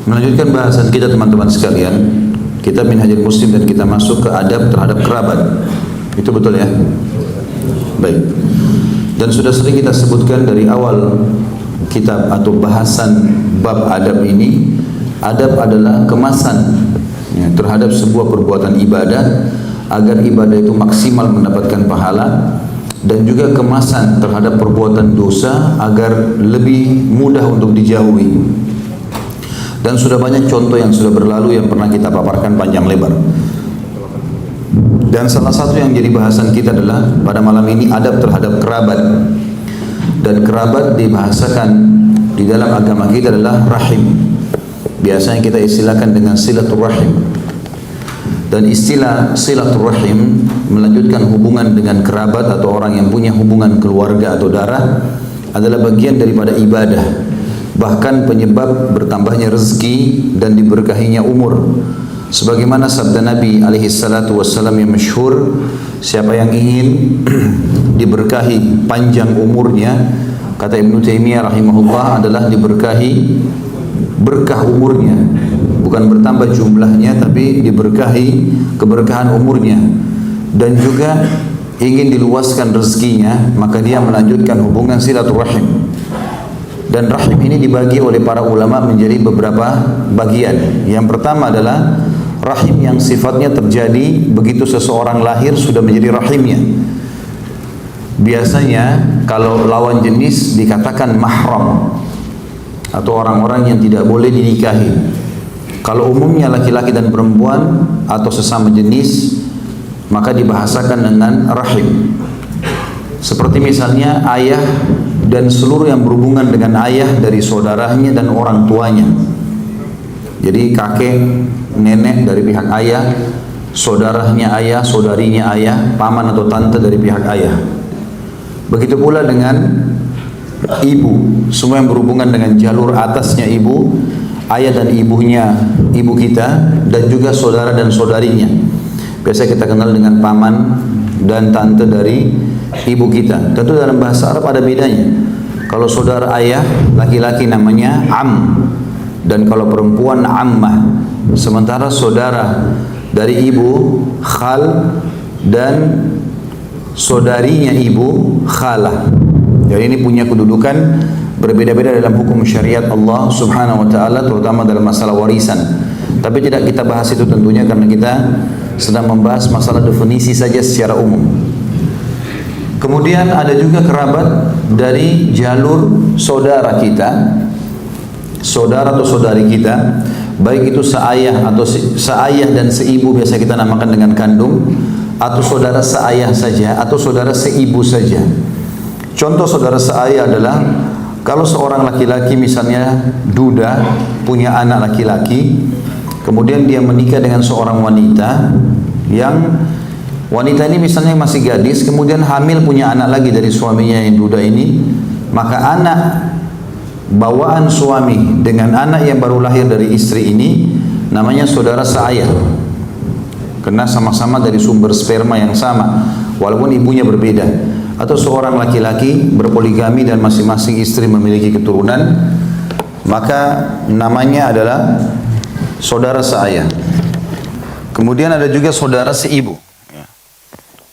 Melanjutkan bahasan kita teman-teman sekalian, kita Minhajul Muslim dan kita masuk ke adab terhadap kerabat. Itu betul ya? Baik. Dan sudah sering kita sebutkan dari awal kitab atau bahasan bab adab ini, adab adalah kemasan ya, terhadap sebuah perbuatan ibadah agar ibadah itu maksimal mendapatkan pahala, dan juga kemasan terhadap perbuatan dosa agar lebih mudah untuk dijauhi. Dan sudah banyak contoh yang sudah berlalu yang pernah kita paparkan panjang lebar. Dan salah satu yang jadi bahasan kita adalah pada malam ini adab terhadap kerabat. Dan kerabat dibahasakan di dalam agama kita adalah rahim. Biasanya kita istilahkan dengan silaturahim. Dan istilah silaturahim melanjutkan hubungan dengan kerabat atau orang yang punya hubungan keluarga atau darah adalah bagian daripada ibadah. Bahkan penyebab bertambahnya rezeki dan diberkahinya umur. Sebagaimana sabda Nabi alaihi salatu wassalam yang masyhur, siapa yang ingin diberkahi panjang umurnya, kata Ibnu Taimiyah rahimahullah, adalah diberkahi berkah umurnya. Bukan bertambah jumlahnya, tapi diberkahi keberkahan umurnya. Dan juga ingin diluaskan rezekinya, maka dia melanjutkan hubungan silaturahim. Dan rahim ini dibagi oleh para ulama menjadi beberapa bagian. Yang pertama adalah rahim yang sifatnya terjadi begitu seseorang lahir sudah menjadi rahimnya. Biasanya kalau lawan jenis dikatakan mahram atau orang-orang yang tidak boleh dinikahi. Kalau umumnya laki-laki dan perempuan atau sesama jenis, maka dibahasakan dengan rahim. Seperti misalnya ayah dan seluruh yang berhubungan dengan ayah dari saudaranya dan orang tuanya. Jadi kakek, nenek dari pihak ayah, saudaranya ayah, saudarinya ayah, paman atau tante dari pihak ayah. Begitu pula dengan ibu, semua yang berhubungan dengan jalur atasnya ibu, ayah dan ibunya ibu kita, dan juga saudara dan saudarinya. Biasa kita kenal dengan paman dan tante dari ibu kita. Tentu dalam bahasa Arab ada bedanya. Kalau saudara ayah laki-laki namanya am, dan kalau perempuan ammah. Sementara saudara dari ibu khal, dan saudarinya ibu khalah. Jadi ini punya kedudukan berbeda-beda dalam hukum syariat Allah Subhanahu wa taala, terutama dalam masalah warisan. Tapi tidak kita bahas itu tentunya karena kita sedang membahas masalah definisi saja secara umum. Kemudian ada juga kerabat dari jalur saudara kita, saudara atau saudari kita, baik itu seayah atau seayah dan seibu, biasa kita namakan dengan kandung, atau saudara seayah saja atau saudara seibu saja. Contoh saudara seayah adalah kalau seorang laki-laki misalnya duda punya anak laki-laki, kemudian dia menikah dengan seorang wanita yang wanita ini misalnya masih gadis, kemudian hamil punya anak lagi dari suaminya yang duda ini, maka anak bawaan suami dengan anak yang baru lahir dari istri ini namanya saudara seayah, karena sama-sama dari sumber sperma yang sama walaupun ibunya berbeda. Atau seorang laki-laki berpoligami dan masing-masing istri memiliki keturunan, maka namanya adalah saudara seayah. Kemudian ada juga saudara seibu.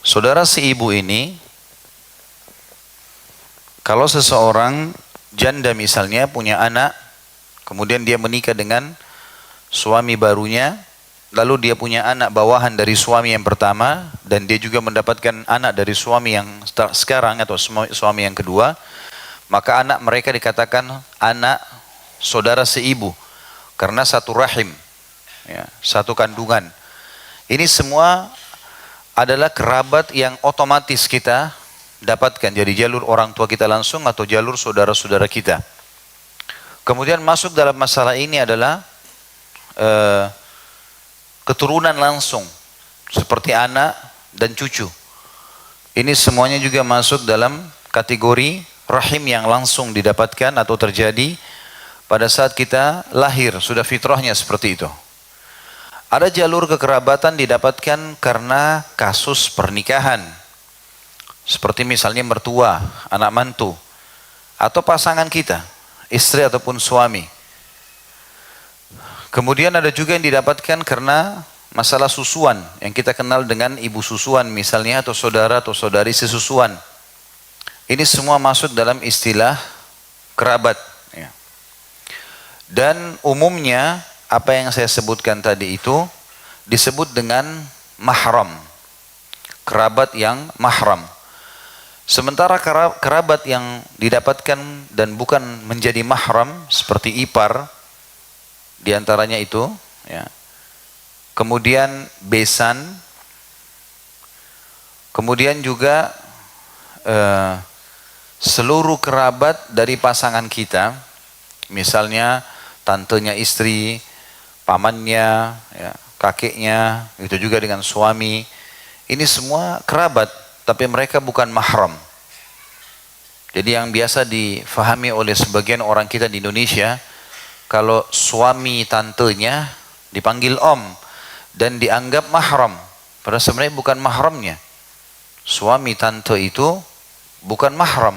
Saudara seibu ini, kalau seseorang janda misalnya punya anak, kemudian dia menikah dengan suami barunya, lalu dia punya anak bawahan dari suami yang pertama, dan dia juga mendapatkan anak dari suami yang sekarang atau suami yang kedua, maka anak mereka dikatakan anak saudara seibu, karena satu rahim, ya, satu kandungan. Ini semua adalah kerabat yang otomatis kita dapatkan dari jalur orang tua kita langsung atau jalur saudara-saudara kita. Kemudian masuk dalam masalah ini adalah keturunan langsung seperti anak dan cucu. Ini semuanya juga masuk dalam kategori rahim yang langsung didapatkan atau terjadi pada saat kita lahir, sudah fitrahnya seperti itu. Ada jalur kekerabatan didapatkan karena kasus pernikahan. Seperti misalnya mertua, anak mantu, atau pasangan kita, istri ataupun suami. Kemudian ada juga yang didapatkan karena masalah susuan yang kita kenal dengan ibu susuan misalnya, atau saudara atau saudari sesusuan. Ini semua masuk dalam istilah kerabat. Ya. Dan umumnya apa yang saya sebutkan tadi itu disebut dengan mahram, kerabat yang mahram. Sementara kerabat yang didapatkan dan bukan menjadi mahram seperti ipar, diantaranya itu, ya. Kemudian besan, kemudian juga seluruh kerabat dari pasangan kita, misalnya tantenya istri, pamannya, ya, kakeknya, itu juga dengan suami. Ini semua kerabat, tapi mereka bukan mahram. Jadi yang biasa difahami oleh sebagian orang kita di Indonesia, kalau suami tantenya dipanggil om dan dianggap mahram, padahal sebenarnya bukan mahramnya. Suami tante itu bukan mahram,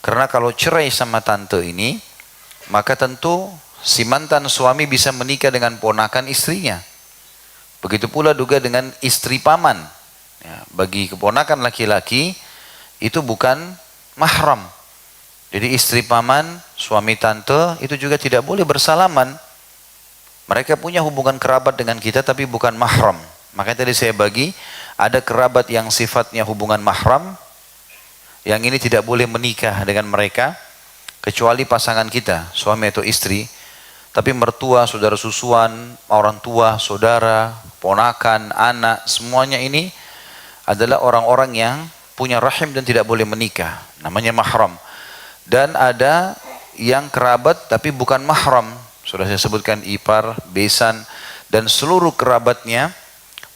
karena kalau cerai sama tante ini, maka tentu si mantan suami bisa menikah dengan ponakan istrinya. Begitu pula juga dengan istri paman. Ya, bagi keponakan laki-laki itu bukan mahram. Jadi istri paman, suami tante itu juga tidak boleh bersalaman. Mereka punya hubungan kerabat dengan kita tapi bukan mahram. Makanya tadi saya bagi, ada kerabat yang sifatnya hubungan mahram, yang ini tidak boleh menikah dengan mereka kecuali pasangan kita, suami atau istri. Tapi mertua, saudara susuan, orang tua, saudara, ponakan, anak, semuanya ini adalah orang-orang yang punya rahim dan tidak boleh menikah, namanya mahram. Dan ada yang kerabat tapi bukan mahram, sudah saya sebutkan ipar, besan, dan seluruh kerabatnya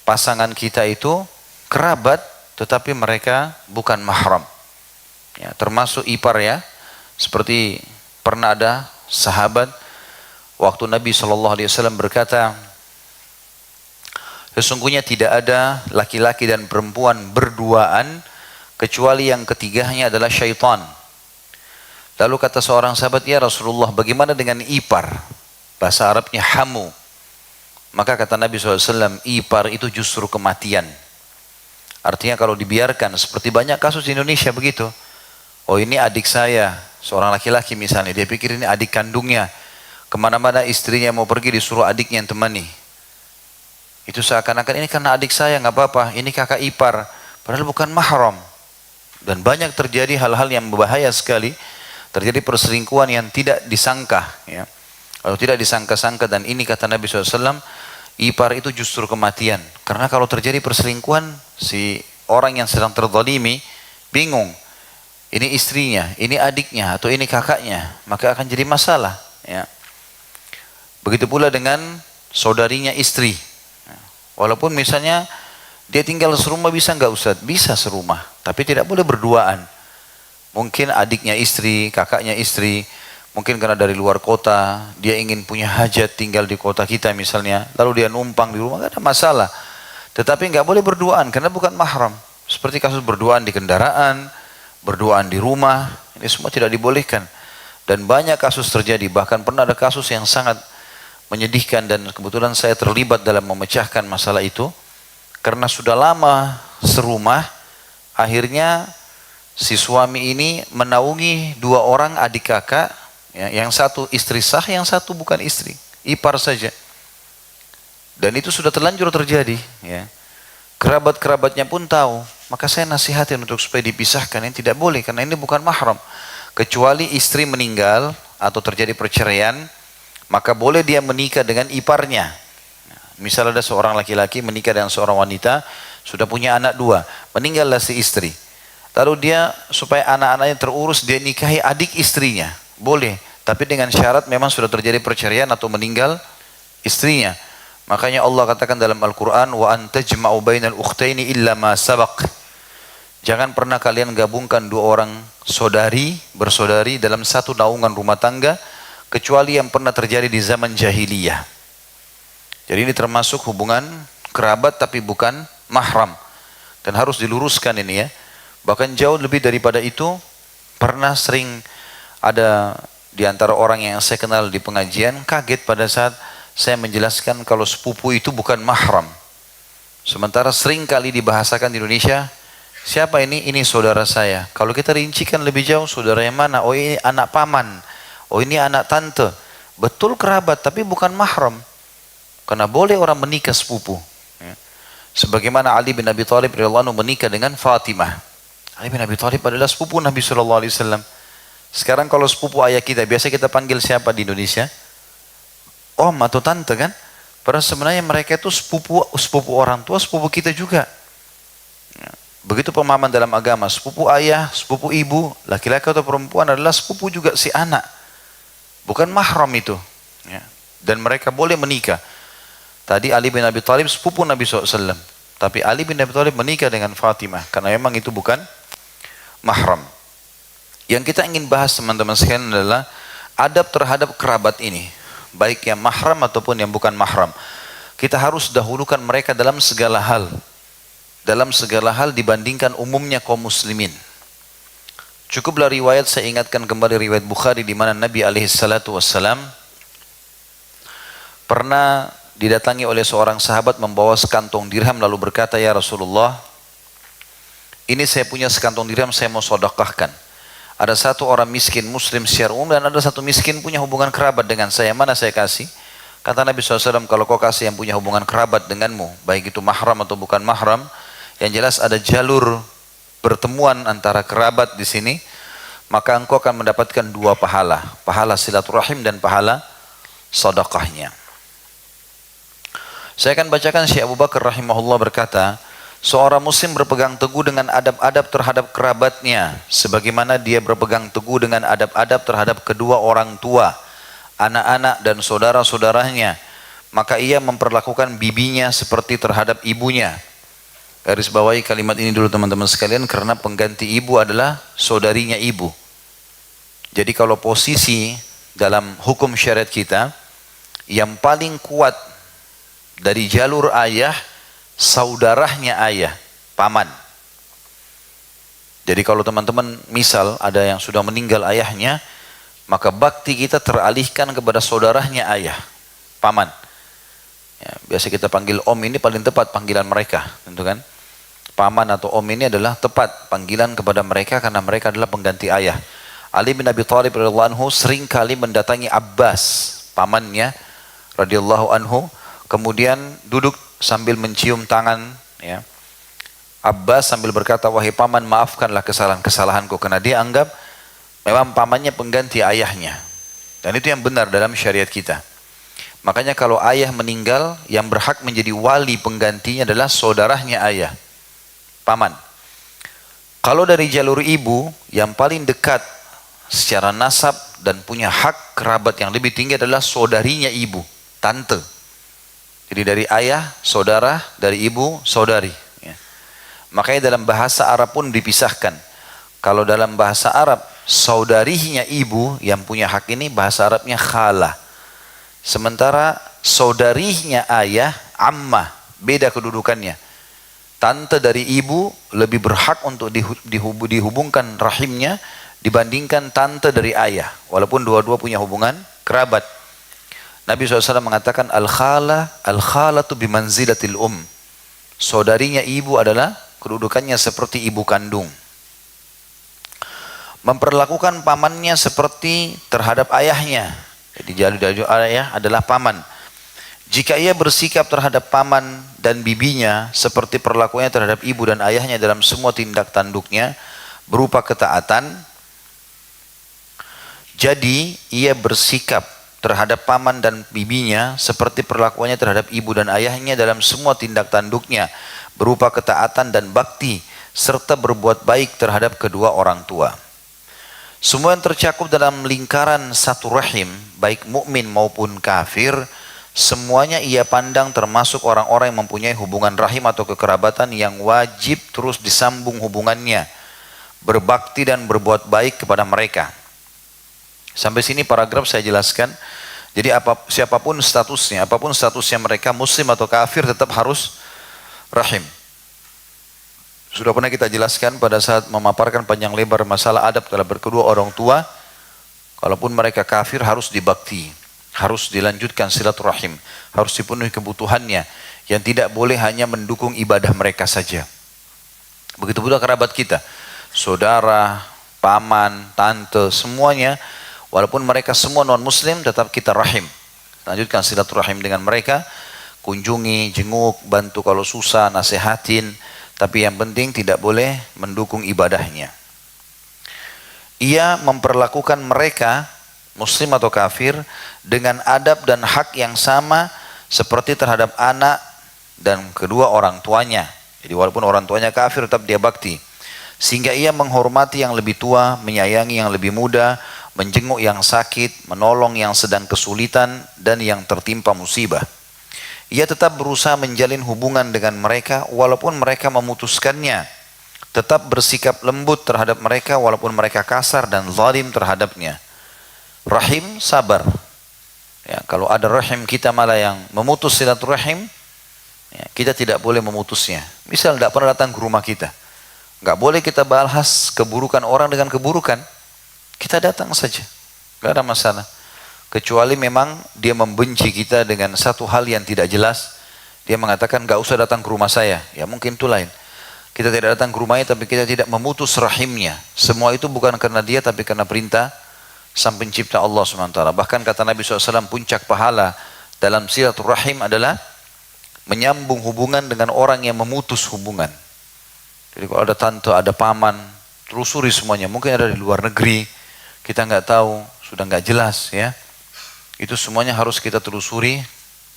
pasangan kita itu kerabat tetapi mereka bukan mahram. Ya, termasuk ipar ya. Seperti pernah ada sahabat waktu Nabi SAW berkata, sesungguhnya tidak ada laki-laki dan perempuan berduaan kecuali yang ketiganya adalah syaitan. Lalu kata seorang sahabat, ya Rasulullah, bagaimana dengan ipar? Bahasa Arabnya hamu. Maka kata Nabi SAW, ipar itu justru kematian. Artinya kalau dibiarkan, seperti banyak kasus di Indonesia begitu. Oh, ini adik saya, seorang laki-laki misalnya, dia pikir ini adik kandungnya. Kemana-mana istrinya mau pergi disuruh adiknya yang temani. Itu seakan-akan ini karena adik saya, nggak apa-apa, ini kakak ipar. Padahal bukan mahram. Dan banyak terjadi hal-hal yang berbahaya sekali. Terjadi perselingkuhan yang tidak disangka, ya. Kalau tidak disangka-sangka, dan ini kata Nabi SAW, ipar itu justru kematian. Karena kalau terjadi perselingkuhan, si orang yang sedang terzalimi bingung. Ini istrinya, ini adiknya, atau ini kakaknya, maka akan jadi masalah. Ya. Begitu pula dengan saudarinya istri. Walaupun misalnya dia tinggal serumah, bisa nggak Ustaz? Bisa serumah, tapi tidak boleh berduaan. Mungkin adiknya istri, kakaknya istri, mungkin karena dari luar kota, dia ingin punya hajat tinggal di kota kita misalnya, lalu dia numpang di rumah, nggak ada masalah. Tetapi nggak boleh berduaan karena bukan mahram. Seperti kasus berduaan di kendaraan, berduaan di rumah, ini semua tidak dibolehkan. Dan banyak kasus terjadi, bahkan pernah ada kasus yang sangat menyedihkan dan kebetulan saya terlibat dalam memecahkan masalah itu. Karena sudah lama serumah, akhirnya si suami ini menaungi dua orang adik kakak, ya, yang satu istri sah, yang satu bukan istri, ipar saja. Dan itu sudah terlanjur terjadi. Ya. Kerabat-kerabatnya pun tahu. Maka saya nasihatin untuk supaya dipisahkan. Ini tidak boleh karena ini bukan mahram. Kecuali istri meninggal atau terjadi perceraian, maka boleh dia menikah dengan iparnya. Misal ada seorang laki-laki menikah dengan seorang wanita, sudah punya anak dua, meninggallah si istri. Lalu dia supaya anak-anaknya terurus, dia nikahi adik istrinya. Boleh, tapi dengan syarat memang sudah terjadi perceraian atau meninggal istrinya. Makanya Allah katakan dalam Al-Quran, wa antajma'u bainal ukhtaini illa ma sabaq. Jangan pernah kalian gabungkan dua orang bersaudari dalam satu naungan rumah tangga, kecuali yang pernah terjadi di zaman jahiliyah. Jadi ini termasuk hubungan kerabat tapi bukan mahram. Dan harus diluruskan ini ya. Bahkan jauh lebih daripada itu, pernah sering ada di antara orang yang saya kenal di pengajian, kaget pada saat saya menjelaskan kalau sepupu itu bukan mahram. Sementara sering kali dibahasakan di Indonesia, siapa ini? Ini saudara saya. Kalau kita rincikan lebih jauh, saudara yang mana? Oh ini anak paman. Oh ini anak tante. Betul kerabat, tapi bukan mahram. Karena boleh orang menikah sepupu. Ya. Sebagaimana Ali bin Abi Thalib radhiyallahu anhu menikah dengan Fatimah. Ali bin Abi Thalib adalah sepupu Nabi SAW. Sekarang kalau sepupu ayah kita, biasa kita panggil siapa di Indonesia? Om atau tante kan? Padahal sebenarnya mereka itu sepupu orang tua, sepupu kita juga. Begitu pemahaman dalam agama, sepupu ayah, sepupu ibu, laki-laki atau perempuan adalah sepupu juga si anak. Bukan mahram itu. Ya. Dan mereka boleh menikah. Tadi Ali bin Abi Thalib sepupu Nabi SAW. Tapi Ali bin Abi Thalib menikah dengan Fatimah. Karena memang itu bukan mahram. Yang kita ingin bahas teman-teman sekalian adalah adab terhadap kerabat ini. Baik yang mahram ataupun yang bukan mahram. Kita harus dahulukan mereka dalam segala hal. Dalam segala hal dibandingkan umumnya kaum muslimin. Cukuplah riwayat, saya ingatkan kembali riwayat Bukhari di mana Nabi SAW pernah didatangi oleh seorang sahabat membawa sekantong dirham lalu berkata, ya Rasulullah, ini saya punya sekantong dirham, saya mau sedekahkan. Ada satu orang miskin muslim secara umum dan ada satu miskin punya hubungan kerabat dengan saya, mana saya kasih? Kata Nabi SAW, kalau kau kasih yang punya hubungan kerabat denganmu, baik itu mahram atau bukan mahram, yang jelas ada jalur pertemuan antara kerabat di sini, maka engkau akan mendapatkan dua pahala, pahala silaturahim dan pahala sedekahnya. Saya akan bacakan Syekh Abu Bakar rahimahullah berkata, seorang muslim berpegang teguh dengan adab-adab terhadap kerabatnya, sebagaimana dia berpegang teguh dengan adab-adab terhadap kedua orang tua, anak-anak dan saudara-saudaranya, maka ia memperlakukan bibinya seperti terhadap ibunya. Garis bawahi kalimat ini dulu teman-teman sekalian, karena pengganti ibu adalah saudarinya ibu. Jadi kalau posisi dalam hukum syariat kita, yang paling kuat dari jalur ayah, saudaranya ayah, paman. Jadi kalau teman-teman misal ada yang sudah meninggal ayahnya, maka bakti kita teralihkan kepada saudaranya ayah, paman. Ya, biasa kita panggil om, ini paling tepat panggilan mereka, tentu kan? Paman atau om ini adalah tepat panggilan kepada mereka karena mereka adalah pengganti ayah. Ali bin Abi Thalib radhiyallahu anhu sering kali mendatangi Abbas, pamannya radhiyallahu anhu, kemudian duduk sambil mencium tangan, ya. Abbas sambil berkata, wahai paman, maafkanlah kesalahan-kesalahanku, karena dia anggap memang pamannya pengganti ayahnya. Dan itu yang benar dalam syariat kita. Makanya kalau ayah meninggal, yang berhak menjadi wali penggantinya adalah saudaranya ayah, paman. Kalau dari jalur ibu, yang paling dekat secara nasab dan punya hak kerabat yang lebih tinggi adalah saudarinya ibu, tante. Jadi dari ayah, saudara, dari ibu, saudari. Ya. Makanya dalam bahasa Arab pun dipisahkan. Kalau dalam bahasa Arab, saudarinya ibu yang punya hak ini, bahasa Arabnya khalah. Sementara saudarinya ayah, ammah, beda kedudukannya. Tante dari ibu lebih berhak untuk dihubungkan rahimnya dibandingkan tante dari ayah. Walaupun dua-dua punya hubungan kerabat. Nabi SAW mengatakan al-khalatu bimanzilatil saudarinya ibu adalah kedudukannya seperti ibu kandung. Memperlakukan pamannya seperti terhadap ayahnya. Jadi jalur ayah adalah paman. Jika ia bersikap terhadap paman dan bibinya seperti perlakuannya terhadap ibu dan ayahnya dalam semua tindak tanduknya berupa ketaatan, jadi ia bersikap terhadap paman dan bibinya seperti perlakuannya terhadap ibu dan ayahnya dalam semua tindak tanduknya berupa ketaatan dan bakti serta berbuat baik terhadap kedua orang tua. Semua yang tercakup dalam lingkaran satu rahim, baik mukmin maupun kafir, semuanya ia pandang termasuk orang-orang yang mempunyai hubungan rahim atau kekerabatan yang wajib terus disambung hubungannya, berbakti dan berbuat baik kepada mereka. Sampai sini paragraf saya jelaskan. Jadi siapapun statusnya, apapun statusnya mereka, muslim atau kafir, tetap harus rahim. Sudah pernah kita jelaskan pada saat memaparkan panjang lebar masalah adab dalam berkedua orang tua. Kalaupun mereka kafir harus dibakti, harus dilanjutkan silaturahim, harus dipenuhi kebutuhannya, yang tidak boleh hanya mendukung ibadah mereka saja. Begitu pula kerabat kita, saudara, paman, tante, semuanya, walaupun mereka semua non-muslim, tetap kita rahim. Lanjutkan silaturahim dengan mereka, kunjungi, jenguk, bantu kalau susah, nasihatin, tapi yang penting tidak boleh mendukung ibadahnya. Ia memperlakukan mereka, muslim atau kafir, dengan adab dan hak yang sama seperti terhadap anak dan kedua orang tuanya. Jadi walaupun orang tuanya kafir tetap dia bakti. Sehingga ia menghormati yang lebih tua, menyayangi yang lebih muda, menjenguk yang sakit, menolong yang sedang kesulitan dan yang tertimpa musibah. Ia tetap berusaha menjalin hubungan dengan mereka walaupun mereka memutuskannya. Tetap bersikap lembut terhadap mereka walaupun mereka kasar dan zalim terhadapnya. Rahim, sabar. Ya, kalau ada rahim kita malah yang memutus silaturahim, ya, kita tidak boleh memutusnya. Misal tidak pernah datang ke rumah kita, nggak boleh kita bahas keburukan orang dengan keburukan. Kita datang saja, nggak ada masalah. Kecuali memang dia membenci kita dengan satu hal yang tidak jelas. Dia mengatakan nggak usah datang ke rumah saya. Ya mungkin itu lain. Kita tidak datang ke rumahnya tapi kita tidak memutus rahimnya. Semua itu bukan karena dia tapi karena perintah Sang Pencipta Allah SWT. Bahkan kata Nabi SAW, puncak pahala dalam silaturahim adalah menyambung hubungan dengan orang yang memutus hubungan. Jadi kalau ada tante, ada paman, telusuri semuanya. Mungkin ada di luar negeri, kita nggak tahu, sudah nggak jelas ya. Itu semuanya harus kita telusuri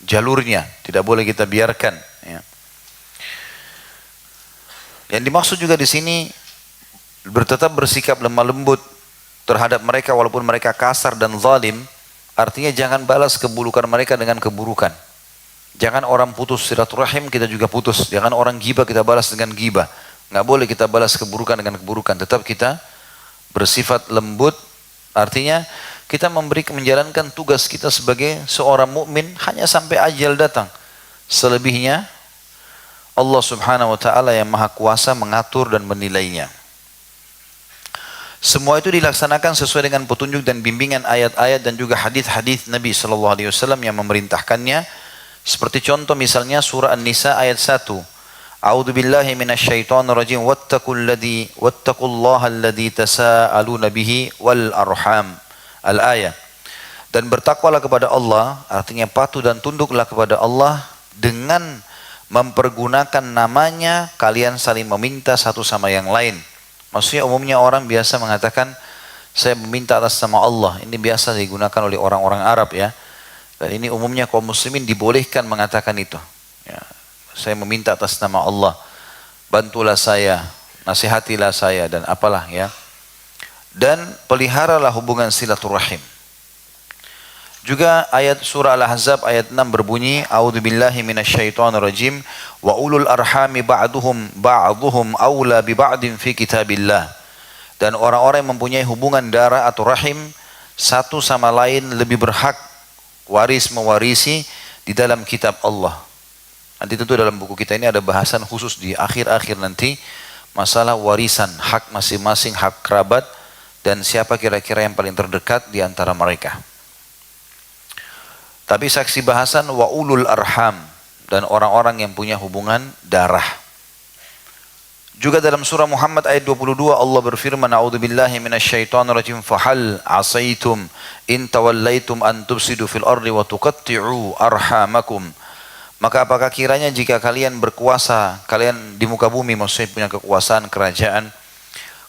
jalurnya, tidak boleh kita biarkan. Ya. Yang dimaksud juga di sini tetap bersikap lemah lembut terhadap mereka walaupun mereka kasar dan zalim. Artinya jangan balas keburukan mereka dengan keburukan. Jangan orang putus silaturahim kita juga putus. Jangan orang gibah kita balas dengan gibah. Nggak boleh kita balas keburukan dengan keburukan. Tetap kita bersifat lembut. Artinya kita menjalankan tugas kita sebagai seorang mukmin hanya sampai ajal datang. Selebihnya Allah Subhanahu wa taala yang Maha Kuasa mengatur dan menilainya. Semua itu dilaksanakan sesuai dengan petunjuk dan bimbingan ayat-ayat dan juga hadis-hadis Nabi sallallahu alaihi wasallam yang memerintahkannya. Seperti contoh misalnya surah An-Nisa ayat 1. A'udzu billahi minasyaitonir rajim wattaqullaha alladzi tasaaluna bihi wal arham. Al-ayat. Dan bertakwalah kepada Allah, artinya patuh dan tunduklah kepada Allah dengan mempergunakan namanya kalian saling meminta satu sama yang lain. Maksudnya umumnya orang biasa mengatakan saya meminta atas nama Allah. Ini biasa digunakan oleh orang-orang Arab ya. Dan ini umumnya kaum muslimin dibolehkan mengatakan itu. Ya, saya meminta atas nama Allah. Bantulah saya, nasihatilah saya dan apalah ya. Dan peliharalah hubungan silaturahim. Juga ayat surah Al-Ahzab ayat 6 berbunyi, A'udzubillahi minasyaitonirrajim wa ulul arhami ba'duhum aula bi ba'din fi kitabillah. Dan orang-orang yang mempunyai hubungan darah atau rahim satu sama lain lebih berhak waris mewarisi di dalam kitab Allah. Nanti tentu dalam buku kita ini ada bahasan khusus di akhir-akhir nanti masalah warisan, hak masing-masing, hak kerabat dan siapa kira-kira yang paling terdekat di antara mereka. Tapi saksi bahasan wa ulul arham dan orang-orang yang punya hubungan darah. Juga dalam surah Muhammad ayat 22 Allah berfirman, A'udzubillahi minasyaitonirrajim fahal asaitum in tawallaitum an tufsidu fil ardi wa tuqatti'u arhamakum. Maka apakah kiranya jika kalian berkuasa, kalian di muka bumi maksudnya punya kekuasaan kerajaan,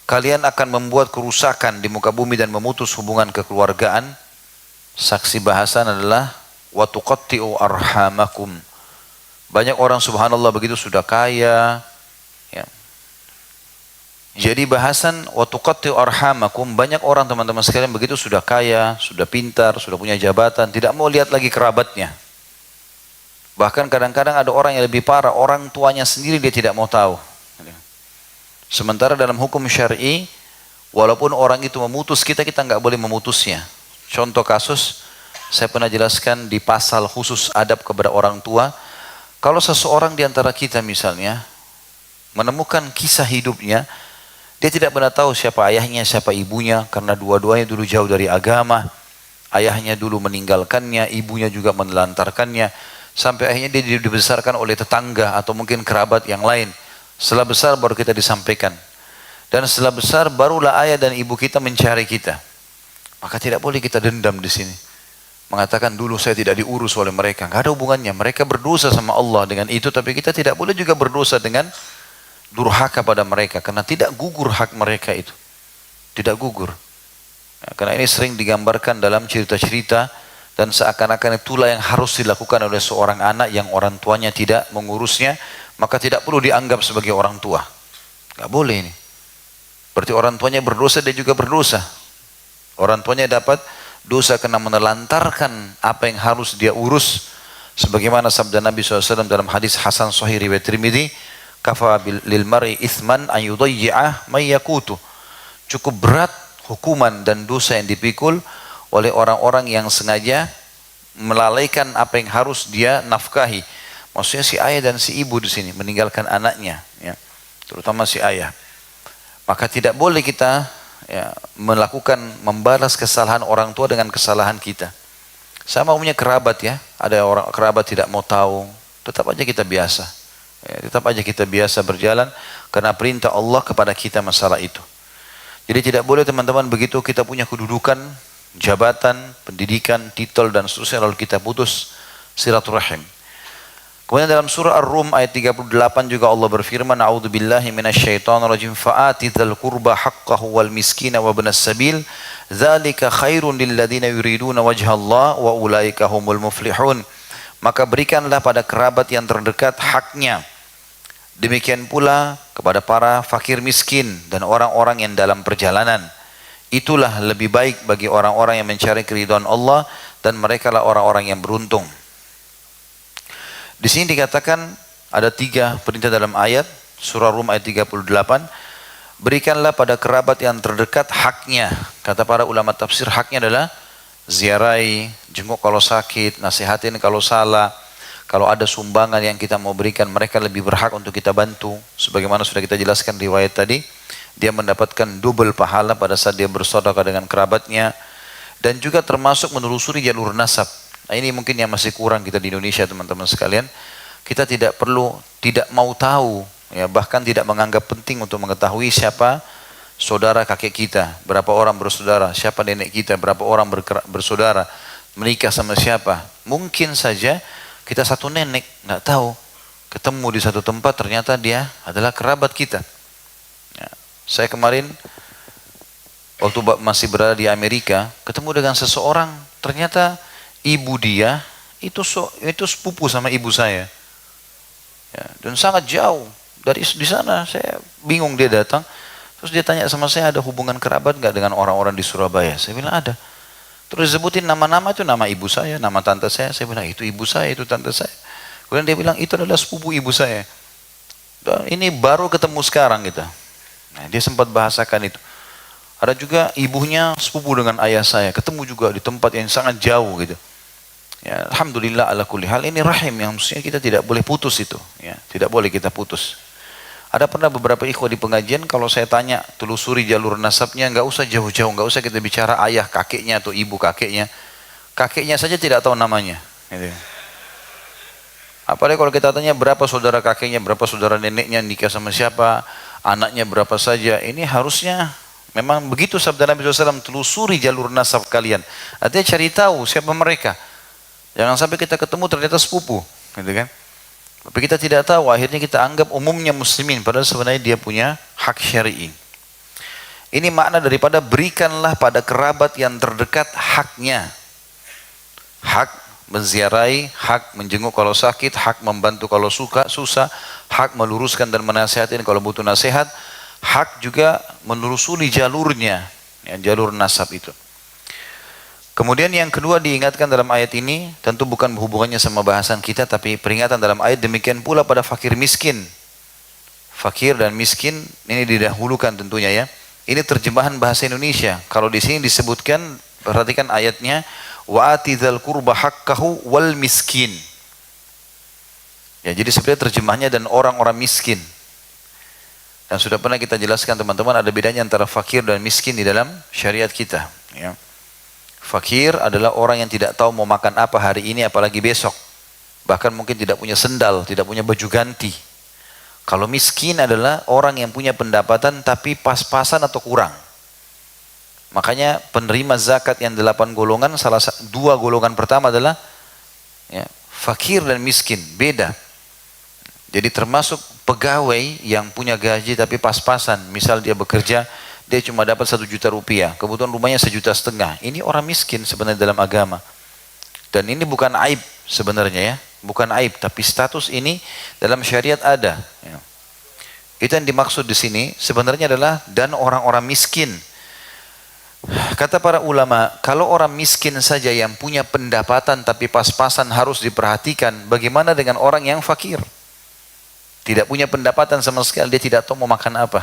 kalian akan membuat kerusakan di muka bumi dan memutus hubungan kekeluargaan. Saksi bahasan adalah wa tuqatti'u arhamakum. Banyak orang subhanallah begitu sudah kaya ya. Jadi bahasan wa tuqatti'u arhamakum, banyak orang teman-teman sekalian begitu sudah kaya, sudah pintar, sudah punya jabatan, tidak mau lihat lagi kerabatnya. Bahkan kadang-kadang ada orang yang lebih parah, orang tuanya sendiri dia tidak mau tahu. Sementara dalam hukum syar'i, walaupun orang itu memutus kita nggak boleh memutusnya. Contoh kasus, saya pernah jelaskan di pasal khusus adab kepada orang tua. Kalau seseorang di antara kita misalnya menemukan kisah hidupnya, dia tidak pernah tahu siapa ayahnya, siapa ibunya, karena dua-duanya dulu jauh dari agama. ayahnya dulu meninggalkannya, ibunya juga menelantarkannya, sampai akhirnya dia dibesarkan oleh tetangga atau mungkin kerabat yang lain. Setelah besar baru kita disampaikan. Dan setelah besar barulah ayah dan ibu kita mencari kita. Maka tidak boleh kita dendam di sini. Mengatakan dulu saya tidak diurus oleh mereka. Nggak ada hubungannya. Mereka berdosa sama Allah dengan itu. Tapi kita tidak boleh juga berdosa dengan durhaka pada mereka. Karena tidak gugur hak mereka itu. Tidak gugur. Ya, karena ini sering digambarkan dalam cerita-cerita. Dan seakan-akan itulah yang harus dilakukan oleh seorang anak yang orang tuanya tidak mengurusnya. Maka tidak perlu dianggap sebagai orang tua. Nggak boleh ini. Berarti orang tuanya berdosa, dia juga berdosa. Orang tuanya dapat dosa karena menelantarkan apa yang harus dia urus. Sebagaimana sabda Nabi SAW dalam hadis Hasan Sahih riwayat Tirmidzi, kafa lil mar'i ithman an yudayyi'ah may yakutu. Cukup berat hukuman dan dosa yang dipikul oleh orang-orang yang sengaja melalaikan apa yang harus dia nafkahi. Maksudnya si ayah dan si ibu di sini meninggalkan anaknya, ya. Terutama si ayah. Maka tidak boleh kita membalas kesalahan orang tua dengan kesalahan kita. Sama umumnya kerabat ya, ada orang kerabat tidak mau tahu, tetap aja kita biasa. Ya, tetap aja kita biasa berjalan karena perintah Allah kepada kita masalah itu. Jadi tidak boleh teman-teman begitu kita punya kedudukan, jabatan, pendidikan, titel dan seterusnya lalu kita putus silaturahim. Kemudian dalam surah Ar-Rum ayat 38 juga Allah berfirman, A'udzubillahi minasyaitonirrajim, fa'ati dzal qurba haqqahu wal miskina wa ibnas sabil, dzalika khairun lil ladzina yuriduna wajhallah wa ulaika humul muflihun. Maka berikanlah pada kerabat yang terdekat haknya. Demikian pula kepada para fakir miskin dan orang-orang yang dalam perjalanan. Itulah lebih baik bagi orang-orang yang mencari keridhaan Allah dan merekalah orang-orang yang beruntung. Di sini dikatakan ada 3 perintah dalam ayat surah Rum ayat 38. Berikanlah pada kerabat yang terdekat haknya. Kata para ulama tafsir, haknya adalah ziarahi, jenguk kalau sakit, nasihatin kalau salah. Kalau ada sumbangan yang kita mau berikan, mereka lebih berhak untuk kita bantu. Sebagaimana sudah kita jelaskan riwayat tadi, dia mendapatkan double pahala pada saat dia bersedekah dengan kerabatnya. Dan juga termasuk menelusuri jalur nasab. Nah, ini mungkin yang masih kurang kita di Indonesia teman-teman sekalian. Kita tidak mau tahu, ya, bahkan tidak menganggap penting untuk mengetahui siapa saudara kakek kita, berapa orang bersaudara, siapa nenek kita, berapa orang bersaudara, menikah sama siapa. Mungkin saja kita satu nenek, nggak tahu, ketemu di satu tempat ternyata dia adalah kerabat kita. Ya, saya kemarin waktu masih berada di Amerika, ketemu dengan seseorang, ternyata ibu dia itu sepupu sama ibu saya, ya, dan sangat jauh dari di sana. Saya bingung, dia datang, terus dia tanya sama saya, ada hubungan kerabat nggak dengan orang-orang di Surabaya? Saya bilang ada. Terus disebutin nama-nama, itu nama ibu saya, nama tante saya. Saya bilang itu ibu saya, itu tante saya. Kemudian dia bilang itu adalah sepupu ibu saya. Dan ini baru ketemu sekarang kita. Nah, dia sempat bahasakan itu. Ada juga ibunya sepupu dengan ayah saya, ketemu juga di tempat yang sangat jauh gitu. Ya, alhamdulillah ala kulli hal, ini rahim yang mestinya kita tidak boleh putus itu, ya, tidak boleh kita putus. Ada pernah beberapa ikhwah di pengajian, kalau saya tanya telusuri jalur nasabnya, nggak usah jauh-jauh, nggak usah kita bicara ayah kakeknya atau ibu kakeknya, kakeknya saja tidak tahu namanya. Gitu. Apalagi kalau kita tanya berapa saudara kakeknya, berapa saudara neneknya, nikah sama siapa, anaknya berapa saja, ini harusnya memang begitu sabda Nabi SAW, telusuri jalur nasab kalian. Artinya cari tahu siapa mereka. Jangan sampai kita ketemu ternyata sepupu, gitu kan? Tapi kita tidak tahu, akhirnya kita anggap umumnya muslimin, padahal sebenarnya dia punya hak syar'i. Ini makna daripada berikanlah pada kerabat yang terdekat haknya. Hak menziarahi, hak menjenguk kalau sakit, hak membantu kalau susah, hak meluruskan dan menasihatin kalau butuh nasihat, hak juga menelusuri jalurnya, ya, jalur nasab itu. Kemudian yang kedua diingatkan dalam ayat ini, tentu bukan hubungannya sama bahasan kita, tapi peringatan dalam ayat, demikian pula pada fakir miskin. Fakir dan miskin ini didahulukan tentunya, ya. Ini terjemahan bahasa Indonesia. Kalau di sini disebutkan, perhatikan ayatnya, wa ati dzal qurba haqqahu wal miskin. Ya, jadi sebenarnya terjemahnya dan orang-orang miskin. Dan sudah pernah kita jelaskan teman-teman, ada bedanya antara fakir dan miskin di dalam syariat kita, ya. Fakir adalah orang yang tidak tahu mau makan apa hari ini apalagi besok. Bahkan mungkin tidak punya sendal, tidak punya baju ganti. Kalau miskin adalah orang yang punya pendapatan tapi pas-pasan atau kurang. Makanya penerima zakat yang 8 golongan, dua golongan pertama adalah ya, fakir dan miskin, beda. Jadi termasuk pegawai yang punya gaji tapi pas-pasan. Misal dia bekerja, dia cuma dapat 1 juta rupiah. Kebetulan rumahnya 1,5 juta. Ini orang miskin sebenarnya dalam agama. Dan ini bukan aib sebenarnya ya. Bukan aib, tapi status ini dalam syariat ada. Ya. Itu yang dimaksud di sini sebenarnya adalah dan orang-orang miskin. Kata para ulama, kalau orang miskin saja yang punya pendapatan tapi pas-pasan harus diperhatikan, bagaimana dengan orang yang fakir? Tidak punya pendapatan sama sekali, dia tidak tahu mau makan apa.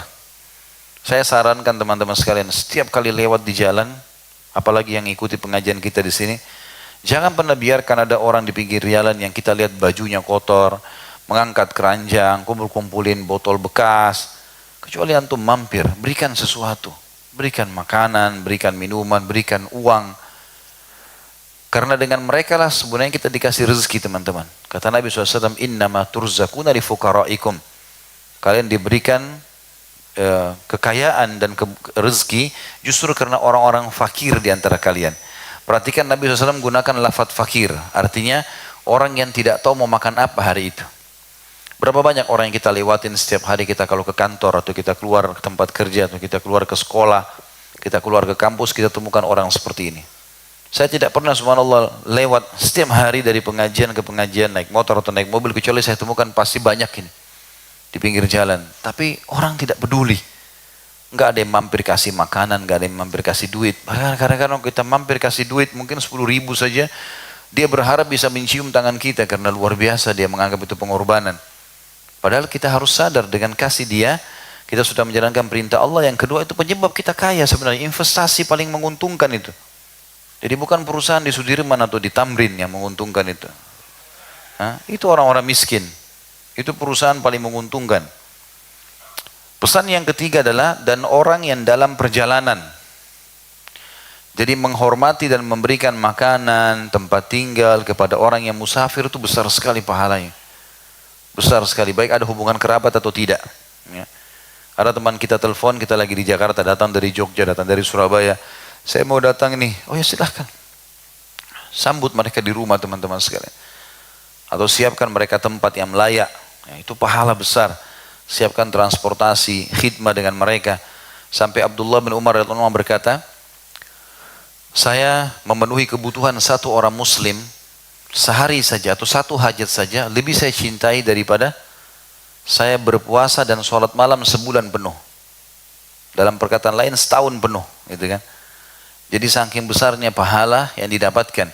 Saya sarankan teman-teman sekalian, setiap kali lewat di jalan, apalagi yang ikuti pengajian kita di sini, jangan pernah biarkan ada orang di pinggir jalan yang kita lihat bajunya kotor, mengangkat keranjang, kumpul-kumpulin botol bekas. Kecuali antum mampir, berikan sesuatu. Berikan makanan, berikan minuman, berikan uang. Karena dengan mereka lah sebenarnya kita dikasih rezeki teman-teman. Kata Nabi SAW, innama turzakuna li fukaraikum. Kalian diberikan kekayaan dan rezeki justru karena orang-orang fakir di antara kalian. Perhatikan Nabi SAW gunakan lafaz fakir. Artinya orang yang tidak tahu mau makan apa hari itu. Berapa banyak orang yang kita lewatin setiap hari kita kalau ke kantor atau kita keluar ke tempat kerja atau kita keluar ke sekolah, kita keluar ke kampus, kita temukan orang seperti ini. Saya tidak pernah subhanallah lewat setiap hari dari pengajian ke pengajian naik motor atau naik mobil kecuali saya temukan pasti banyak ini di pinggir jalan. Tapi orang tidak peduli. Enggak ada yang mampir kasih makanan, enggak ada yang mampir kasih duit. Bahkan kadang-kadang kita mampir kasih duit mungkin 10.000 saja, dia berharap bisa mencium tangan kita karena luar biasa dia menganggap itu pengorbanan. Padahal kita harus sadar dengan kasih dia, kita sudah menjalankan perintah Allah. Yang kedua itu penyebab kita kaya sebenarnya, investasi paling menguntungkan itu. Jadi bukan perusahaan di Sudirman atau di Tamrin yang menguntungkan itu. Itu orang-orang miskin. Itu perusahaan paling menguntungkan. Pesan yang ketiga adalah dan orang yang dalam perjalanan. Jadi menghormati dan memberikan makanan, tempat tinggal kepada orang yang musafir itu besar sekali pahalanya. Besar sekali, baik ada hubungan kerabat atau tidak. Ya. Ada teman kita telepon, kita lagi di Jakarta, datang dari Jogja, datang dari Surabaya. Saya mau datang nih, oh ya silahkan. Sambut mereka di rumah teman-teman sekalian. Atau siapkan mereka tempat yang layak. Ya, itu pahala besar. Siapkan transportasi, khidmah dengan mereka. Sampai Abdullah bin Umar radhiyallahu anhu berkata, saya memenuhi kebutuhan satu orang muslim sehari saja atau satu hajat saja lebih saya cintai daripada saya berpuasa dan sholat malam sebulan penuh. Dalam perkataan lain setahun penuh, gitu kan? Jadi saking besarnya pahala yang didapatkan.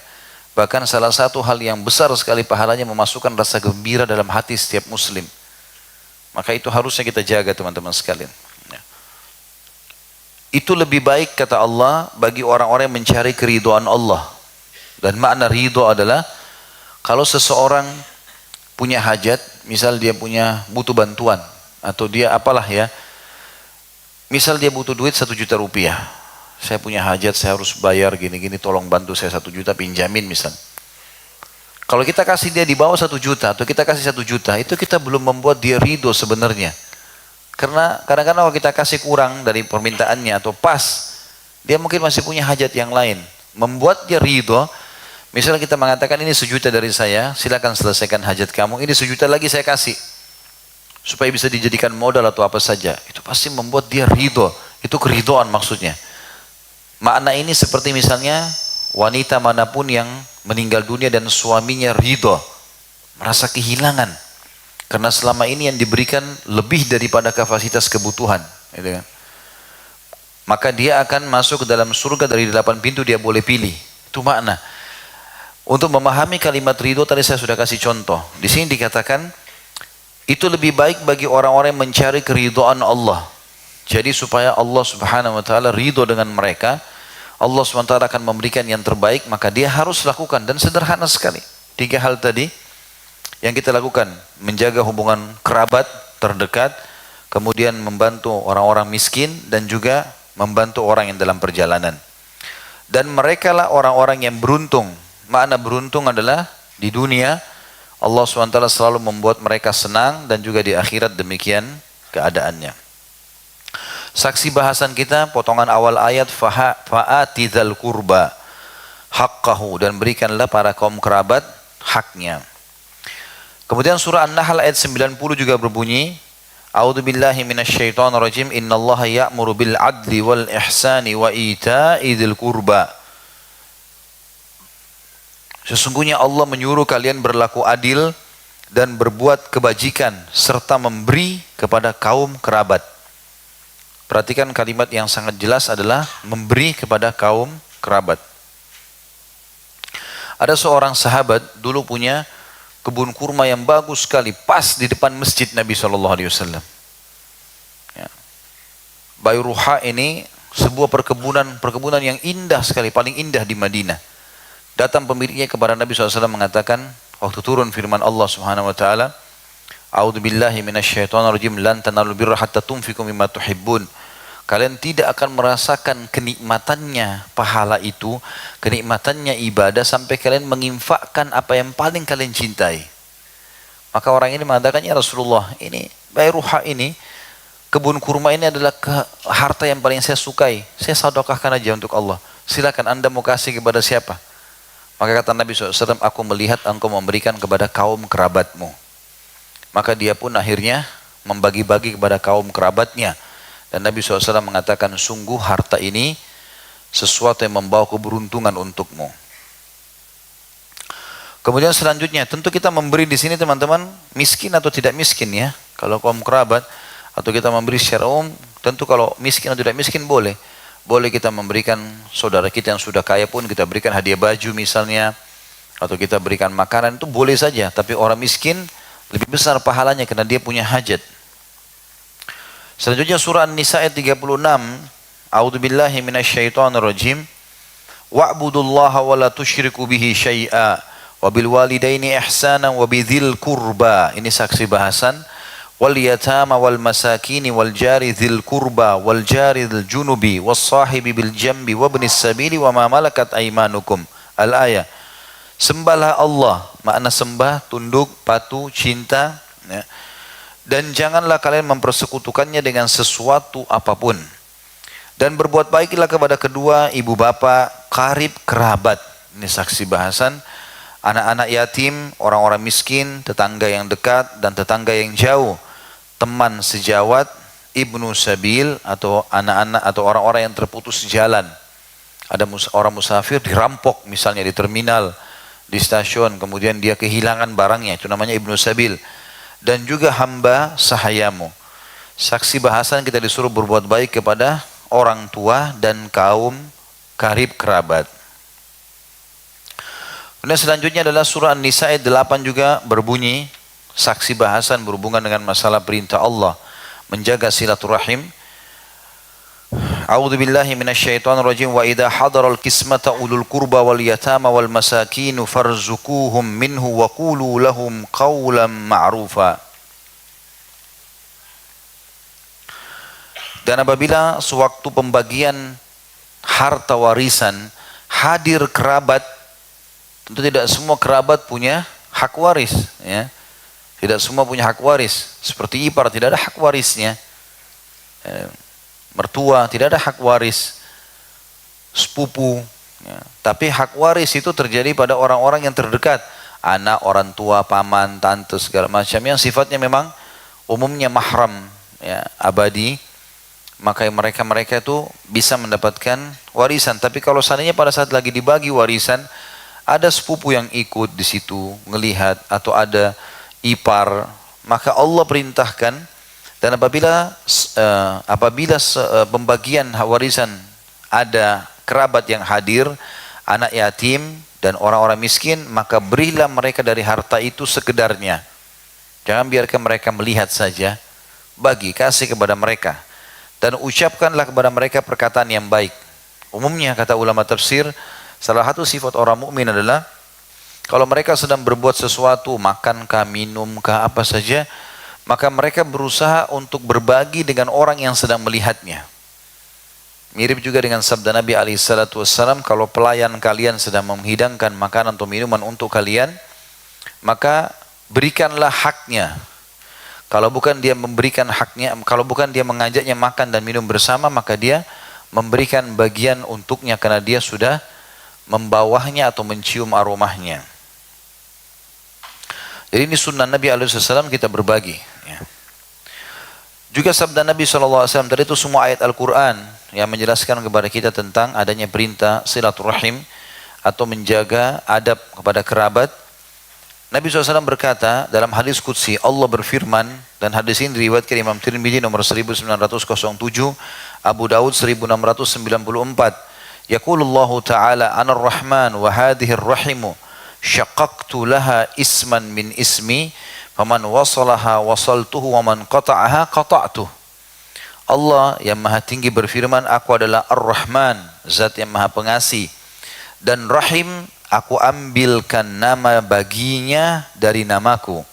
Bahkan salah satu hal yang besar sekali pahalanya memasukkan rasa gembira dalam hati setiap muslim. Maka itu harusnya kita jaga teman-teman sekalian. Ya. Itu lebih baik kata Allah bagi orang-orang yang mencari keridhaan Allah. Dan makna ridho adalah kalau seseorang punya hajat, misal dia butuh bantuan atau dia apalah ya. Misal dia butuh duit 1 juta rupiah. Saya punya hajat, saya harus bayar gini-gini, tolong bantu saya 1 juta pinjamin misal. Kalau kita kasih dia di bawah 1 juta atau kita kasih 1 juta, itu kita belum membuat dia ridho sebenarnya. Karena kadang-kadang kalau kita kasih kurang dari permintaannya atau pas, dia mungkin masih punya hajat yang lain. Membuat dia ridho, misalnya kita mengatakan ini 1 juta dari saya, silakan selesaikan hajat kamu, ini 1 juta lagi saya kasih. Supaya bisa dijadikan modal atau apa saja. Itu pasti membuat dia ridho. Itu keridhoan maksudnya. Makna ini seperti misalnya wanita manapun yang meninggal dunia dan suaminya ridho, merasa kehilangan karena selama ini yang diberikan lebih daripada kapasitas kebutuhan, gitu kan? Maka dia akan masuk ke dalam surga dari 8 pintu dia boleh pilih. Itu makna. Untuk memahami kalimat ridho tadi saya sudah kasih contoh. Di sini dikatakan itu lebih baik bagi orang-orang yang mencari keridhaan Allah. Jadi supaya Allah subhanahu wa ta'ala ridho dengan mereka, Allah subhanahu wa ta'ala akan memberikan yang terbaik, maka dia harus lakukan. Dan sederhana sekali. 3 hal tadi yang kita lakukan. Menjaga hubungan kerabat terdekat, kemudian membantu orang-orang miskin, dan juga membantu orang yang dalam perjalanan. Dan mereka lah orang-orang yang beruntung. Makna beruntung adalah di dunia Allah SWT selalu membuat mereka senang, dan juga di akhirat demikian keadaannya. Saksi bahasan kita potongan awal ayat, fa'ati dzal qurba haqqahu, dan berikanlah para kaum kerabat haknya. Kemudian surah An-Nahl ayat 90 juga berbunyi, A'udzubillahi minasyaitonirrajim, innallaha ya'muru bil adli wal ihsani wa ita'i dzil qurba. Sesungguhnya Allah menyuruh kalian berlaku adil dan berbuat kebajikan serta memberi kepada kaum kerabat. Perhatikan kalimat yang sangat jelas adalah memberi kepada kaum kerabat. Ada seorang sahabat dulu punya kebun kurma yang bagus sekali, pas di depan masjid Nabi SAW. Ya. Bayruha ini sebuah perkebunan yang indah sekali, paling indah di Madinah. Datang pemiliknya kepada Nabi SAW mengatakan, waktu turun firman Allah Subhanahu Wa Taala, A'udzubillahi minasyaitonirrajim, lan tanalul birra hatta tunfiqu mimma tuhibbun. Kalian tidak akan merasakan kenikmatannya pahala itu, kenikmatannya ibadah sampai kalian menginfakkan apa yang paling kalian cintai. Maka orang ini mengatakan, ya Rasulullah, ini Bayruha ini, kebun kurma ini adalah harta yang paling saya sukai. Saya sedekahkan aja untuk Allah. Silakan, Anda mau kasih kepada siapa? Maka kata Nabi SAW, aku melihat engkau memberikan kepada kaum kerabatmu. Maka dia pun akhirnya membagi-bagi kepada kaum kerabatnya. Dan Nabi SAW mengatakan, sungguh harta ini sesuatu yang membawa keberuntungan untukmu. Kemudian selanjutnya, tentu kita memberi di sini teman-teman, miskin atau tidak miskin ya. Kalau kaum kerabat, atau kita memberi secara umum, tentu kalau miskin atau tidak miskin boleh. Boleh kita memberikan saudara kita yang sudah kaya pun, kita berikan hadiah baju misalnya, atau kita berikan makanan, itu boleh saja. Tapi orang miskin lebih besar pahalanya karena dia punya hajat. Selanjutnya surah An-Nisa ayat 36. A'udzubillahi minasyaitonirrajim. Wa'budullaha wa la tusyriku bihi syai'a wa bil walidaini ihsanan wa bidzil qurba. Ini saksi bahasan. Wal yatama wal masakini wal jari dzil qurba wal jari dzil junubi was sahibi bil jambi wa ibnis sabili wa ma malakat aymanukum. Al-ayah. Sembahlah Allah, makna sembah, tunduk, patuh, cinta, ya. Dan janganlah kalian mempersekutukannya dengan sesuatu apapun. Dan berbuat baiklah kepada kedua ibu bapa, karib, kerabat. Ini saksi bahasan. Anak-anak yatim, orang-orang miskin, tetangga yang dekat dan tetangga yang jauh. Teman sejawat, ibnu sabil, atau anak-anak atau orang-orang yang terputus jalan. Ada orang musafir dirampok misalnya di terminal, di stasiun, kemudian dia kehilangan barangnya, itu namanya ibnu sabil. Dan juga hamba sahayamu. Saksi bahasan kita disuruh berbuat baik kepada orang tua dan kaum karib kerabat. Kemudian selanjutnya adalah surah An-Nisa ayat 8 juga berbunyi, saksi bahasan berhubungan dengan masalah perintah Allah menjaga silaturahim. A'udzubillahi minasyaitonirrajim, wa idza hadaral qismata ulul qurba wal yatama wal masakin farzuquhum minhu wa qulu lahum qawlan ma'rufa. Dan apabila sewaktu pembagian harta warisan hadir kerabat, tentu tidak semua kerabat punya hak waris ya. Tidak semua punya hak waris. Seperti ipar tidak ada hak warisnya. Mertua tidak ada hak waris, sepupu ya. Tapi hak waris itu terjadi pada orang-orang yang terdekat, anak, orang tua, paman, tante, segala macam yang sifatnya memang umumnya mahram ya, abadi. Maka mereka itu bisa mendapatkan warisan. Tapi kalau seandainya pada saat lagi dibagi warisan ada sepupu yang ikut di situ melihat, atau ada ipar, maka Allah perintahkan. Dan apabila pembagian warisan ada kerabat yang hadir, anak yatim dan orang-orang miskin, maka berilah mereka dari harta itu sekedarnya. Jangan biarkan mereka melihat saja, bagi, kasih kepada mereka. Dan ucapkanlah kepada mereka perkataan yang baik. Umumnya kata ulama tafsir, salah satu sifat orang mukmin adalah kalau mereka sedang berbuat sesuatu, makankah, minumkah, apa saja, maka mereka berusaha untuk berbagi dengan orang yang sedang melihatnya. Mirip juga dengan sabda Nabi SAW, kalau pelayan kalian sedang menghidangkan makanan atau minuman untuk kalian, maka berikanlah haknya. Kalau bukan dia memberikan haknya, kalau bukan dia mengajaknya makan dan minum bersama, maka dia memberikan bagian untuknya karena dia sudah membawahnya atau mencium aromanya. Jadi ini sunnah Nabi SAW, kita berbagi. Ya. Juga sabda Nabi SAW tadi itu semua ayat Al-Quran yang menjelaskan kepada kita tentang adanya perintah silaturahim atau menjaga adab kepada kerabat. Nabi SAW berkata dalam hadis Qudsi, Allah berfirman, dan hadis ini diriwayatkan Imam Tirmidzi nomor 1907, Abu Daud 1694. Yaqulullahu ta'ala anar rahman wa hadhihi rahimu syaqaqtu laha isman min ismi faman wasalaha wasaltuhu wa man qata'aha qata'tuh. Allah yang maha tinggi berfirman, aku adalah Ar-Rahman, zat yang maha pengasih, dan Rahim, aku ambilkan nama baginya dari namaku.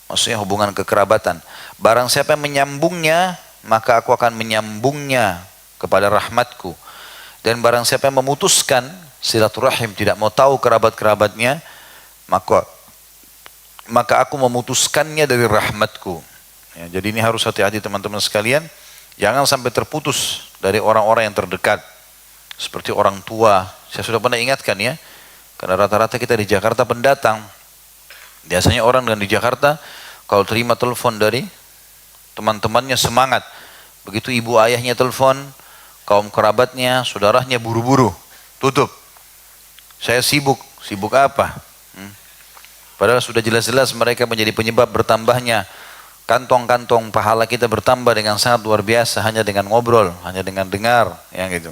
Maksudnya hubungan kekerabatan. Barang siapa yang menyambungnya, maka aku akan menyambungnya kepada rahmatku. Dan barang siapa yang memutuskan silaturahim, tidak mau tahu kerabat-kerabatnya, maka aku memutuskannya dari rahmatku. Ya, jadi ini harus hati-hati teman-teman sekalian. Jangan sampai terputus dari orang-orang yang terdekat. Seperti orang tua. Saya sudah pernah ingatkan ya. Karena rata-rata kita di Jakarta pendatang. Biasanya orang di Jakarta kalau terima telepon dari teman-temannya semangat. Begitu ibu ayahnya telepon, kaum kerabatnya, saudaranya buru-buru. Tutup. Saya sibuk. Sibuk apa? Padahal sudah jelas-jelas mereka menjadi penyebab bertambahnya kantong-kantong pahala kita bertambah dengan sangat luar biasa hanya dengan ngobrol, hanya dengan dengar, yang gitu.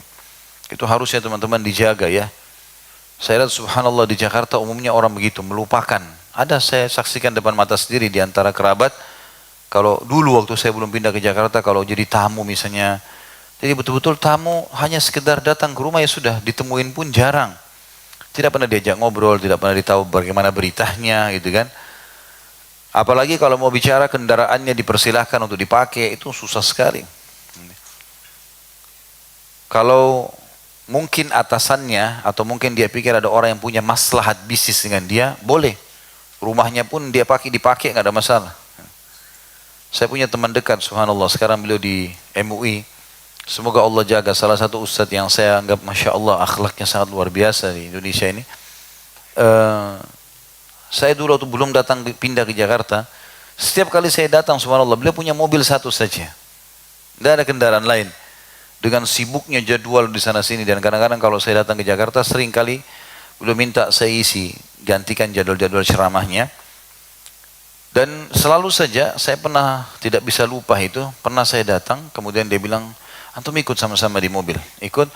Itu harusnya teman-teman dijaga ya. Saya lihat subhanallah di Jakarta umumnya orang begitu, melupakan. Ada saya saksikan depan mata sendiri di antara kerabat. Kalau dulu waktu saya belum pindah ke Jakarta, kalau jadi tamu misalnya, jadi betul-betul tamu hanya sekedar datang ke rumah ya sudah, ditemuin pun jarang. Tidak pernah diajak ngobrol, tidak pernah ditahu bagaimana beritanya gitu kan. Apalagi kalau mau bicara kendaraannya dipersilahkan untuk dipakai, itu susah sekali. Kalau mungkin atasannya atau mungkin dia pikir ada orang yang punya maslahat bisnis dengan dia, boleh. Rumahnya pun dia dipakai nggak ada masalah. Saya punya teman dekat, subhanallah, sekarang beliau di MUI. Semoga Allah jaga, salah satu ustadz yang saya anggap masya Allah akhlaknya sangat luar biasa di Indonesia ini. Saya dulu waktu belum pindah ke Jakarta, setiap kali saya datang subhanallah, beliau punya mobil satu saja. Tidak ada kendaraan lain. Dengan sibuknya jadwal di sana sini, dan kadang-kadang kalau saya datang ke Jakarta, sering kali beliau minta saya gantikan jadwal-jadwal ceramahnya. Dan selalu saja, saya pernah tidak bisa lupa itu, pernah saya datang, kemudian dia bilang, antum ikut sama-sama di mobil. Ikut,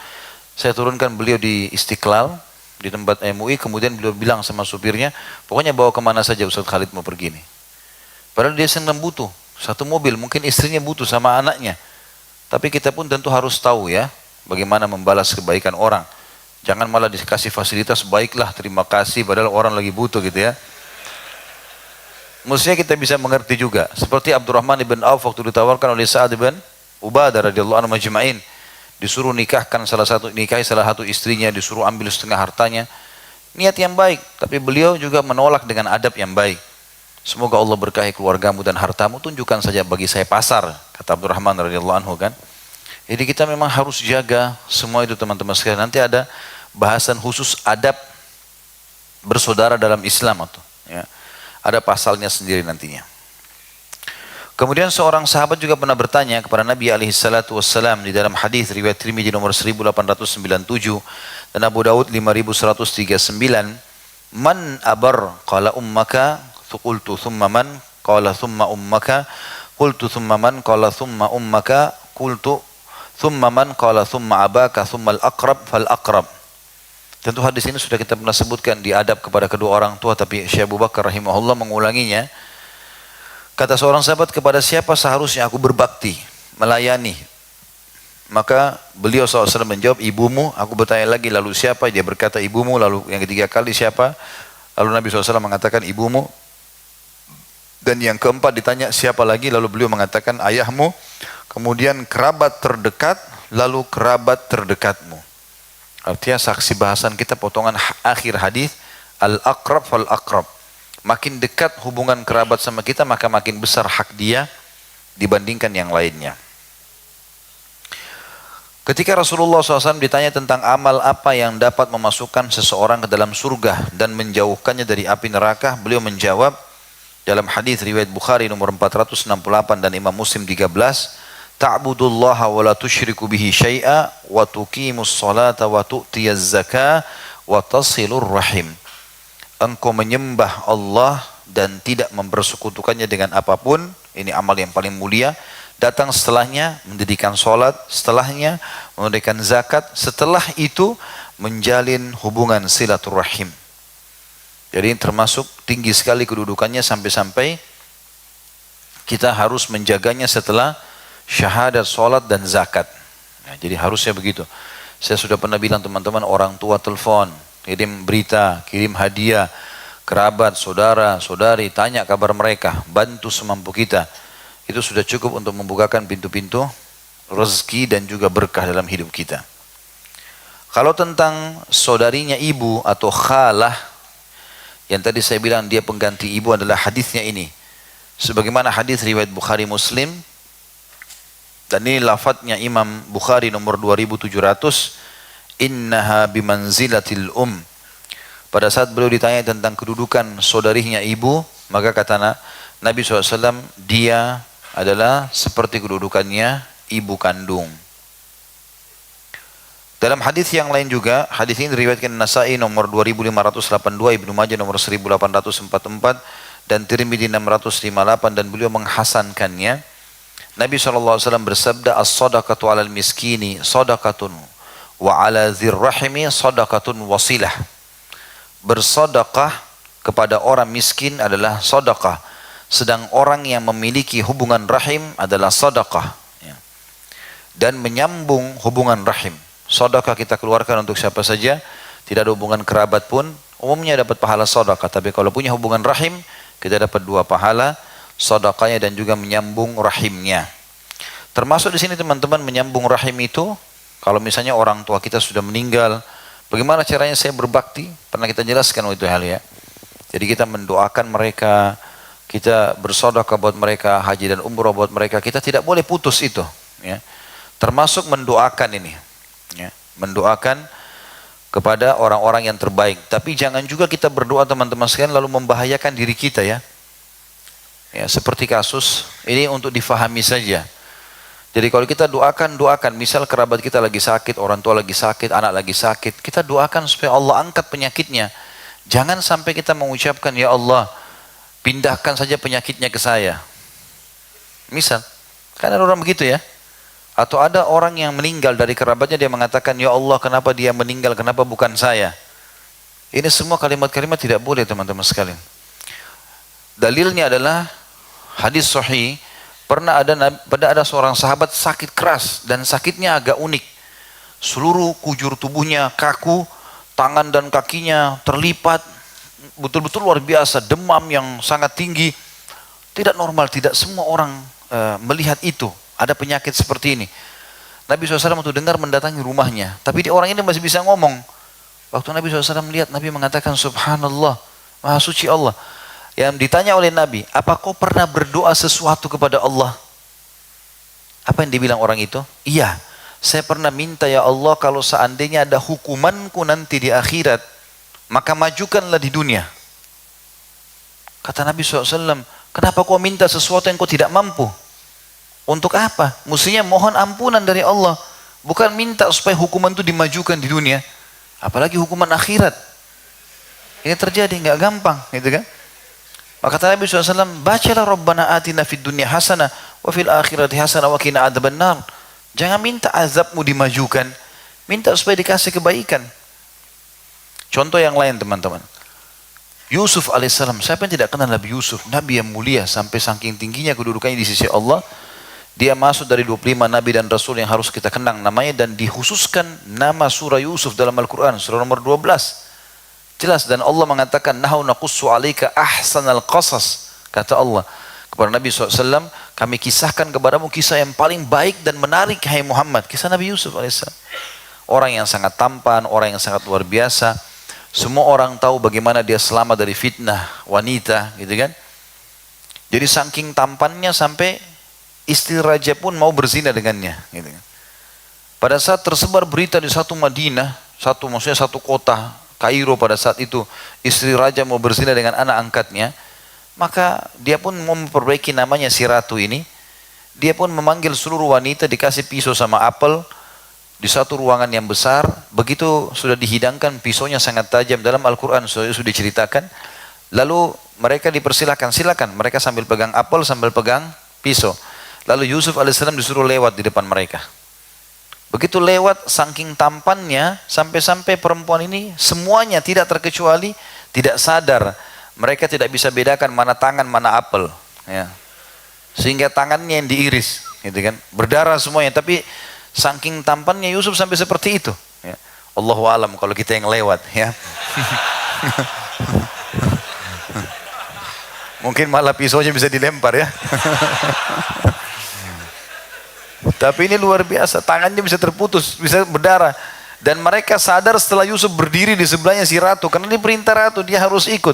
saya turunkan beliau di Istiqlal, di tempat MUI, kemudian beliau bilang sama supirnya, pokoknya bawa kemana saja Ustaz Khalid mau pergi nih. Padahal dia sedang butuh satu mobil, mungkin istrinya butuh sama anaknya. Tapi kita pun tentu harus tahu ya, bagaimana membalas kebaikan orang. Jangan malah dikasih fasilitas, baiklah terima kasih, padahal orang lagi butuh gitu ya. Mestinya kita bisa mengerti juga. Seperti Abdurrahman ibn Auf waktu ditawarkan oleh Sa'ad ibn Ubadah radhiyallahu anhu majma'in, disuruh nikahi salah satu istrinya, disuruh ambil setengah hartanya. Niat yang baik, tapi beliau juga menolak dengan adab yang baik. Semoga Allah berkahi keluargamu dan hartamu, tunjukkan saja bagi saya pasar, kata Abdurrahman radhiyallahu anhu kan. Jadi kita memang harus jaga semua itu teman-teman sekalian. Nanti ada bahasan khusus adab bersaudara dalam Islam atau ya. Ada pasalnya sendiri nantinya. Kemudian seorang sahabat juga pernah bertanya kepada Nabi SAW di dalam hadis riwayat Tirmidzi nomor 1897 dan Abu Daud 5139, man abar qala ummaka qultu thumma man qala thumma ummaka qultu thumma man qala thumma ummaka qultu thumma man qala thumma abaka thumma al-aqrab fal-aqrab. Tentu hadis ini sudah kita pernah sebutkan di adab kepada kedua orang tua, tapi Syekh Abu Bakar rahimahullah mengulanginya. Kata seorang sahabat, kepada siapa seharusnya aku berbakti, melayani? Maka beliau SAW menjawab, ibumu. Aku bertanya lagi, lalu siapa? Dia berkata ibumu. Lalu yang ketiga kali siapa? Lalu Nabi SAW mengatakan ibumu. Dan yang keempat ditanya siapa lagi? Lalu beliau mengatakan ayahmu. Kemudian kerabat terdekat, lalu kerabat terdekatmu. Artinya saksi bahasan kita potongan akhir hadis, al-aqrab fal-aqrab. Makin dekat hubungan kerabat sama kita, maka makin besar hak dia dibandingkan yang lainnya. Ketika Rasulullah SAW ditanya tentang amal apa yang dapat memasukkan seseorang ke dalam surga dan menjauhkannya dari api neraka, beliau menjawab dalam hadis riwayat Bukhari nomor 468 dan Imam Muslim 13, ta'budullaha wa la tusyriku bihi syai'a wa tuqimus salata wa tu'tiyaz zakah wa tasilur rahim. Engkau menyembah Allah dan tidak mempersekutukannya dengan apapun, ini amal yang paling mulia. Datang setelahnya mendirikan sholat, setelahnya menunaikan zakat, setelah itu menjalin hubungan silaturahim. Jadi termasuk tinggi sekali kedudukannya sampai-sampai kita harus menjaganya setelah syahadat, sholat dan zakat. Nah, jadi harusnya begitu. Saya sudah pernah bilang teman-teman, orang tua telepon, kirim berita, kirim hadiah, kerabat, saudara, saudari, tanya kabar mereka, bantu semampu kita. Itu sudah cukup untuk membukakan pintu-pintu rezeki dan juga berkah dalam hidup kita. Kalau tentang saudarinya ibu atau khalah, yang tadi saya bilang dia pengganti ibu, adalah hadisnya ini. Sebagaimana hadis riwayat Bukhari Muslim, dan ini lafadznya Imam Bukhari nomor 2700, innaha bimanzilatil Pada saat beliau ditanya tentang kedudukan saudarinya ibu, maka kata Nabi SAW, dia adalah seperti kedudukannya ibu kandung. Dalam hadis yang lain juga, hadis ini diriwayatkan Nasa'i nomor 2582, Ibnu Majah nomor 1844 dan Tirmidzi 658, dan beliau menghasankannya. Nabi SAW bersabda, as-sadaqatu 'alal miskini sadaqatun wa 'ala dzir rahimi sadaqatun wasilah. Bersedekah kepada orang miskin adalah sedekah, sedang orang yang memiliki hubungan rahim adalah sedekah, ya. Dan menyambung hubungan rahim. Sedekah kita keluarkan untuk siapa saja, tidak ada hubungan kerabat pun, umumnya dapat pahala sedekah. Tapi kalau punya hubungan rahim, kita dapat 2 pahala, sedekahnya dan juga menyambung rahimnya. Termasuk di sini teman-teman, menyambung rahim itu, kalau misalnya orang tua kita sudah meninggal, bagaimana caranya saya berbakti? Pernah kita jelaskan itu hal ya. Jadi kita mendoakan mereka, kita bersedekah buat mereka, haji dan umrah buat mereka, kita tidak boleh putus itu, ya. Termasuk mendoakan ini, ya. Mendoakan kepada orang-orang yang terbaik. Tapi jangan juga kita berdoa teman-teman sekalian lalu membahayakan diri kita, ya. Ya, seperti kasus ini untuk difahami saja. Jadi kalau kita doakan, misal kerabat kita lagi sakit, orang tua lagi sakit, anak lagi sakit, kita doakan supaya Allah angkat penyakitnya. Jangan sampai kita mengucapkan, ya Allah, pindahkan saja penyakitnya ke saya. Misal, kan ada orang begitu ya. Atau ada orang yang meninggal dari kerabatnya, dia mengatakan, ya Allah, kenapa dia meninggal, kenapa bukan saya? Ini semua kalimat-kalimat tidak boleh teman-teman sekalian. Dalilnya adalah hadis sahih, pernah ada seorang sahabat sakit keras dan sakitnya agak unik. Seluruh kujur tubuhnya kaku, tangan dan kakinya terlipat, betul-betul luar biasa, demam yang sangat tinggi, tidak normal, tidak semua orang melihat itu, ada penyakit seperti ini. Nabi SAW waktu dengar mendatangi rumahnya, tapi orang ini masih bisa ngomong. Waktu Nabi SAW melihat, Nabi mengatakan, subhanallah, maha suci Allah. Yang ditanya oleh Nabi, apa kau pernah berdoa sesuatu kepada Allah? Apa yang dibilang orang itu? Iya, saya pernah minta, ya Allah, kalau seandainya ada hukumanku nanti di akhirat, maka majukanlah di dunia. Kata Nabi SAW, kenapa kau minta sesuatu yang kau tidak mampu? Untuk apa? Mestinya mohon ampunan dari Allah, bukan minta supaya hukuman itu dimajukan di dunia. Apalagi hukuman akhirat. Ini terjadi, nggak gampang, gitu kan? Maka kata Nabi SAW, bacalah Rabbana atina fid dunya hasanah wa fil akhirati hasanah wa qina adzabannar. Jangan minta azabmu dimajukan, minta supaya dikasih kebaikan. Contoh yang lain teman-teman, Yusuf alaihissalam. Siapa yang tidak kenal Nabi Yusuf? Nabi yang mulia sampai saking tingginya kedudukannya di sisi Allah. Dia masuk dari 25 Nabi dan Rasul yang harus kita kenang namanya, dan dikhususkan nama surah Yusuf dalam Al-Quran, surah nomor 12. Jelas, dan Allah mengatakan, nahnu naqussu alaika ahsanal qasas. Kata Allah kepada Nabi SAW, Kami kisahkan kepadamu kisah yang paling baik dan menarik, hai Muhammad. Kisah Nabi Yusuf alaihissalam. Orang yang sangat tampan, orang yang sangat luar biasa. Semua orang tahu bagaimana dia selamat dari fitnah wanita, gitu kan. Jadi saking tampannya sampai istri raja pun mau berzina dengannya, gitu kan. Pada saat tersebar berita di satu Madinah, maksudnya satu kota, Kairo pada saat itu, istri raja mau berzina dengan anak angkatnya, maka dia pun mau memperbaiki namanya si ratu ini. Dia pun memanggil seluruh wanita, dikasih pisau sama apel, di satu ruangan yang besar. Begitu sudah dihidangkan, pisaunya sangat tajam. Dalam Al-Quran sudah diceritakan. Lalu mereka dipersilakan, silakan. Mereka sambil pegang apel, sambil pegang pisau. Lalu Yusuf alaihissalam disuruh lewat di depan mereka. Begitu lewat, saking tampannya, sampai-sampai perempuan ini semuanya tidak terkecuali tidak sadar. Mereka tidak bisa bedakan mana tangan, mana apel. Ya. Sehingga tangannya yang diiris, gitu kan, berdarah semuanya. Tapi saking tampannya Yusuf sampai seperti itu. Ya. Allahu alam kalau kita yang lewat, ya. Mungkin malah pisaunya bisa dilempar, ya. Tapi ini luar biasa, tangannya bisa terputus, bisa berdarah. Dan mereka sadar setelah Yusuf berdiri di sebelahnya si ratu, karena ini perintah ratu, dia harus ikut.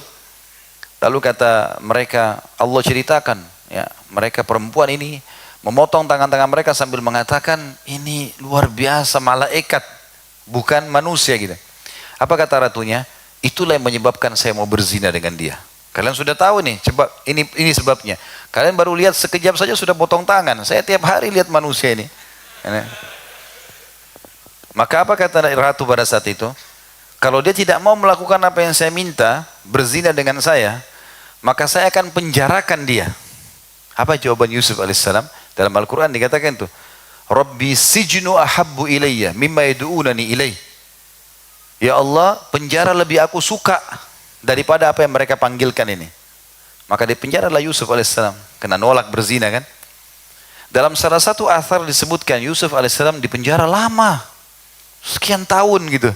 Lalu kata mereka, Allah ceritakan, ya, mereka perempuan ini memotong tangan-tangan mereka sambil mengatakan, ini luar biasa, malaikat, bukan manusia gitu. Apa kata ratunya? Itulah yang menyebabkan saya mau berzina dengan dia. Kalian sudah tahu nih, coba ini sebabnya. Kalian baru lihat sekejap saja sudah potong tangan. Saya tiap hari lihat manusia ini. Maka apa kata ratu pada saat itu? Kalau dia tidak mau melakukan apa yang saya minta, berzina dengan saya, maka saya akan penjarakan dia. Apa jawaban Yusuf alaihissalam? Dalam Al-Quran dikatakan itu, Rabbi sijnu ahabbu ilayya mimma yad'unani ilaih. Ya Allah, penjara lebih aku suka daripada apa yang mereka panggilkan ini. Maka dipenjaralah Yusuf alaihissalam, kena nolak berzina kan. Dalam salah satu athar disebutkan Yusuf alaihissalam dipenjara lama, sekian tahun gitu.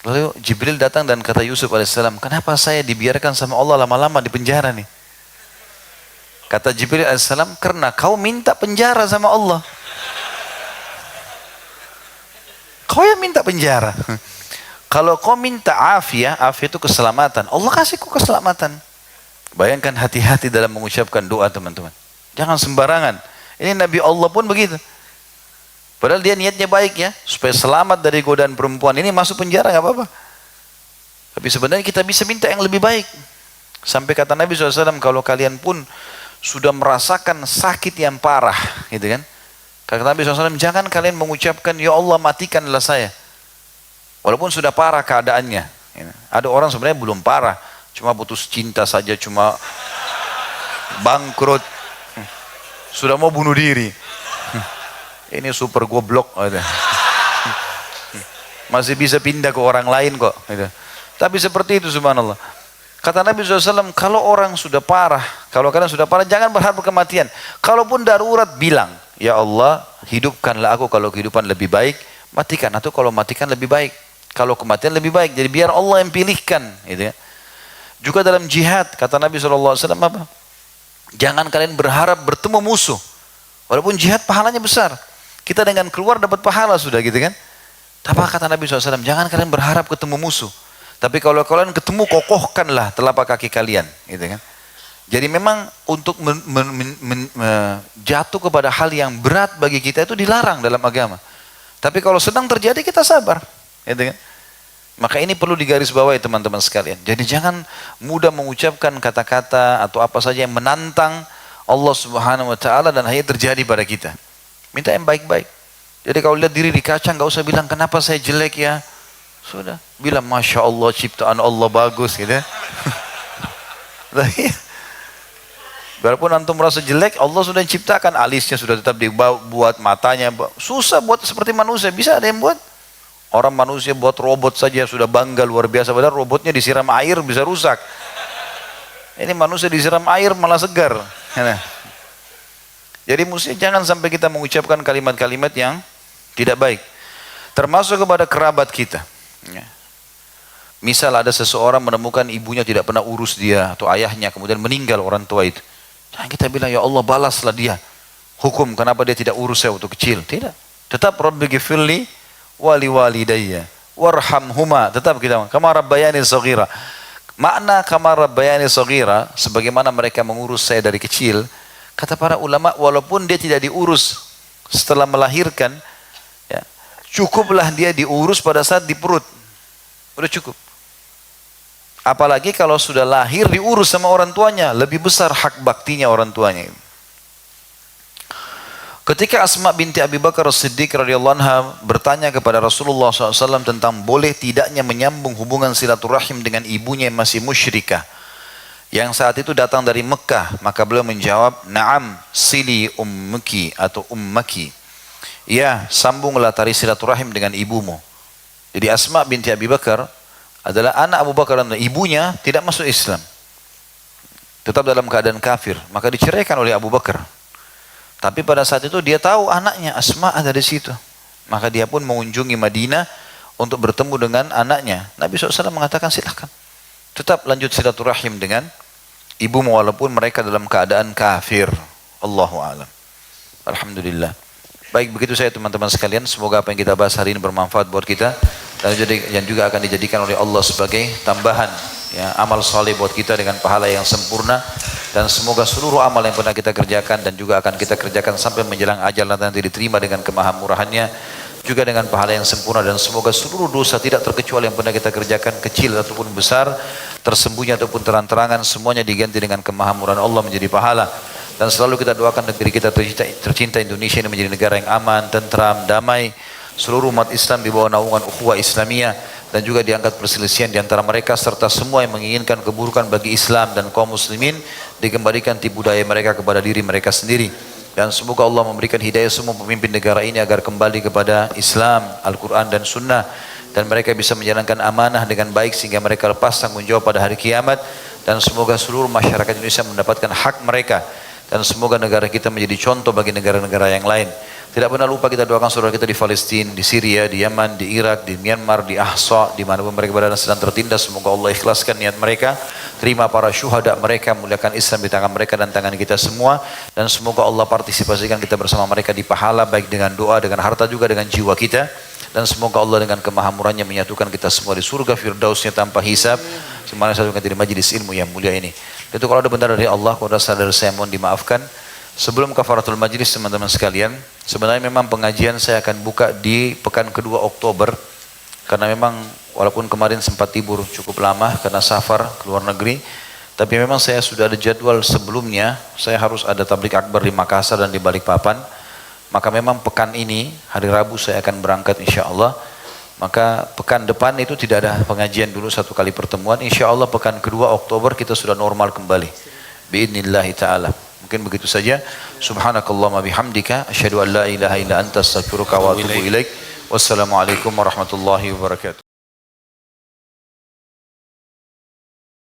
Lalu Jibril datang dan kata Yusuf alaihissalam, kenapa saya dibiarkan sama Allah lama-lama di penjara nih? Kata Jibril alaihissalam, karena kau minta penjara sama Allah. Kau yang minta penjara. Kalau kau minta afiyah, afiyah itu keselamatan, Allah kasih kau keselamatan. Bayangkan hati-hati dalam mengucapkan doa teman-teman. Jangan sembarangan. Ini Nabi Allah pun begitu. Padahal dia niatnya baik ya, supaya selamat dari godaan perempuan ini, masuk penjara nggak apa-apa. Tapi sebenarnya kita bisa minta yang lebih baik. Sampai kata Nabi SAW, kalau kalian pun sudah merasakan sakit yang parah, gitu kan? Kata Nabi SAW, jangan kalian mengucapkan, ya Allah matikanlah saya. Walaupun sudah parah keadaannya. Ada orang sebenarnya belum parah, cuma putus cinta saja, cuma bangkrut, sudah mau bunuh diri. Ini super goblok. Masih bisa pindah ke orang lain kok. Tapi seperti itu subhanallah. Kata Nabi SAW, kalau orang sudah parah, kalau kalian sudah parah, jangan berharap kematian. Kalaupun darurat, bilang, ya Allah, hidupkanlah aku kalau kehidupan lebih baik, matikan. Atau kalau matikan lebih baik, kalau kematian lebih baik. Jadi biar Allah yang pilihkan. Gitu ya. Juga dalam jihad, kata Nabi SAW apa? Jangan kalian berharap bertemu musuh. Walaupun jihad pahalanya besar. Kita dengan keluar dapat pahala sudah gitu kan. Tapi kata Nabi SAW, jangan kalian berharap ketemu musuh. Tapi kalau kalian ketemu, kokohkanlah telapak kaki kalian. Gitu kan. Jadi memang untuk jatuh kepada hal yang berat bagi kita itu dilarang dalam agama. Tapi kalau sedang terjadi kita sabar. Gitu kan. Maka ini perlu digarisbawahi teman-teman sekalian. Jadi jangan mudah mengucapkan kata-kata atau apa saja yang menantang Allah Subhanahu wa taala dan hanya terjadi pada kita. Minta yang baik-baik. Jadi kalau lihat diri di kaca enggak usah bilang kenapa saya jelek ya. Sudah, bilang Masya Allah ciptaan Allah bagus gitu. Walaupun antum merasa jelek, Allah sudah ciptakan, alisnya sudah tetap dibuat, matanya susah buat seperti manusia, bisa ada yang buat. Orang manusia buat robot saja sudah bangga luar biasa, padahal robotnya disiram air bisa rusak. Ini manusia disiram air malah segar. Jadi mesti jangan sampai kita mengucapkan kalimat-kalimat yang tidak baik. Termasuk kepada kerabat kita. Misal ada seseorang menemukan ibunya tidak pernah urus dia atau ayahnya kemudian meninggal orang tua itu. Dan kita bilang, ya Allah balaslah dia. Hukum, kenapa dia tidak urus saya waktu kecil? Tidak. Tetap Rabbi ghifirli wali walidayya warhamhuma. Tetap kita, kama rabbayani shaghira. Makna kama rabbayani shaghira, sebagaimana mereka mengurus saya dari kecil. Kata para ulama, walaupun dia tidak diurus setelah melahirkan, ya, cukuplah dia diurus pada saat di perut. Udah cukup. Apalagi kalau sudah lahir diurus sama orang tuanya, lebih besar hak baktinya orang tuanya. Ketika Asma binti Abi Bakar As-Siddiq radhiyallahu anha bertanya kepada Rasulullah SAW tentang boleh tidaknya menyambung hubungan silaturahim dengan ibunya yang masih musyrikah, yang saat itu datang dari Mekah, maka beliau menjawab, "Na'am, sili ummuki atau ummaki." Ya, sambunglah tali silaturahim dengan ibumu. Jadi Asma binti Abi Bakar adalah anak Abu Bakar dan ibunya tidak masuk Islam. Tetap dalam keadaan kafir, maka diceraikan oleh Abu Bakar. Tapi pada saat itu dia tahu anaknya Asma ada di situ. Maka dia pun mengunjungi Madinah untuk bertemu dengan anaknya. Nabi SAW mengatakan silahkan. Tetap lanjut silaturahim dengan ibumu walaupun mereka dalam keadaan kafir. Allahu a'lam. Alhamdulillah. Baik, begitu saya teman-teman sekalian. Semoga apa yang kita bahas hari ini bermanfaat buat kita. Dan juga akan dijadikan oleh Allah sebagai tambahan, ya, amal soleh buat kita dengan pahala yang sempurna. Dan semoga seluruh amal yang pernah kita kerjakan dan juga akan kita kerjakan sampai menjelang ajal nanti diterima dengan kemahamurahannya, juga dengan pahala yang sempurna. Dan semoga seluruh dosa tidak terkecuali yang pernah kita kerjakan, kecil ataupun besar, tersembunyi ataupun terang-terangan, semuanya diganti dengan kemahamurahan Allah menjadi pahala. Dan selalu kita doakan negeri kita tercinta Indonesia ini menjadi negara yang aman, tentram, damai. Seluruh umat Islam di bawah naungan ukhuwah Islamiyah, dan juga diangkat perselisihan di antara mereka, serta semua yang menginginkan keburukan bagi Islam dan kaum muslimin dikembalikan tipu daya mereka kepada diri mereka sendiri. Dan semoga Allah memberikan hidayah semua pemimpin negara ini agar kembali kepada Islam, Al-Quran dan Sunnah, dan mereka bisa menjalankan amanah dengan baik sehingga mereka lepas tanggung jawab pada hari kiamat. Dan semoga seluruh masyarakat Indonesia mendapatkan hak mereka, dan semoga negara kita menjadi contoh bagi negara-negara yang lain. Tidak pernah lupa kita doakan saudara kita di Palestina, di Syria, di Yaman, di Irak, di Myanmar, di Ahsa, di mana pun mereka berada sedang tertindas. Semoga Allah ikhlaskan niat mereka, terima para syuhada mereka, muliakan Islam di tangan mereka dan tangan kita semua. Dan semoga Allah partisipasikan kita bersama mereka di pahala, baik dengan doa, dengan harta, juga dengan jiwa kita. Dan semoga Allah dengan kemahamurannya menyatukan kita semua di surga firdausnya tanpa hisab, semana satu di majlis ilmu yang mulia ini. Itu kalau ada benar dari Allah, kalau ada salah dari saya mohon dimaafkan. Sebelum kafaratul majlis teman-teman sekalian, sebenarnya memang pengajian saya akan buka di pekan kedua Oktober, karena memang walaupun kemarin sempat libur cukup lama karena safar ke luar negeri, tapi memang saya sudah ada jadwal sebelumnya. Saya harus ada tablik akbar di Makassar dan di Balikpapan. Maka memang pekan ini hari Rabu saya akan berangkat insya Allah. Maka pekan depan itu tidak ada pengajian dulu, satu kali pertemuan. Insya Allah pekan kedua Oktober kita sudah normal kembali biidnillahi ta'ala. Mungkin begitu saja. Subhanakallahumma bihamdika asyhadu an la ilaha illa anta astaghfiruka wa atubu ilaik. Wassalamualaikum warahmatullahi wabarakatuh.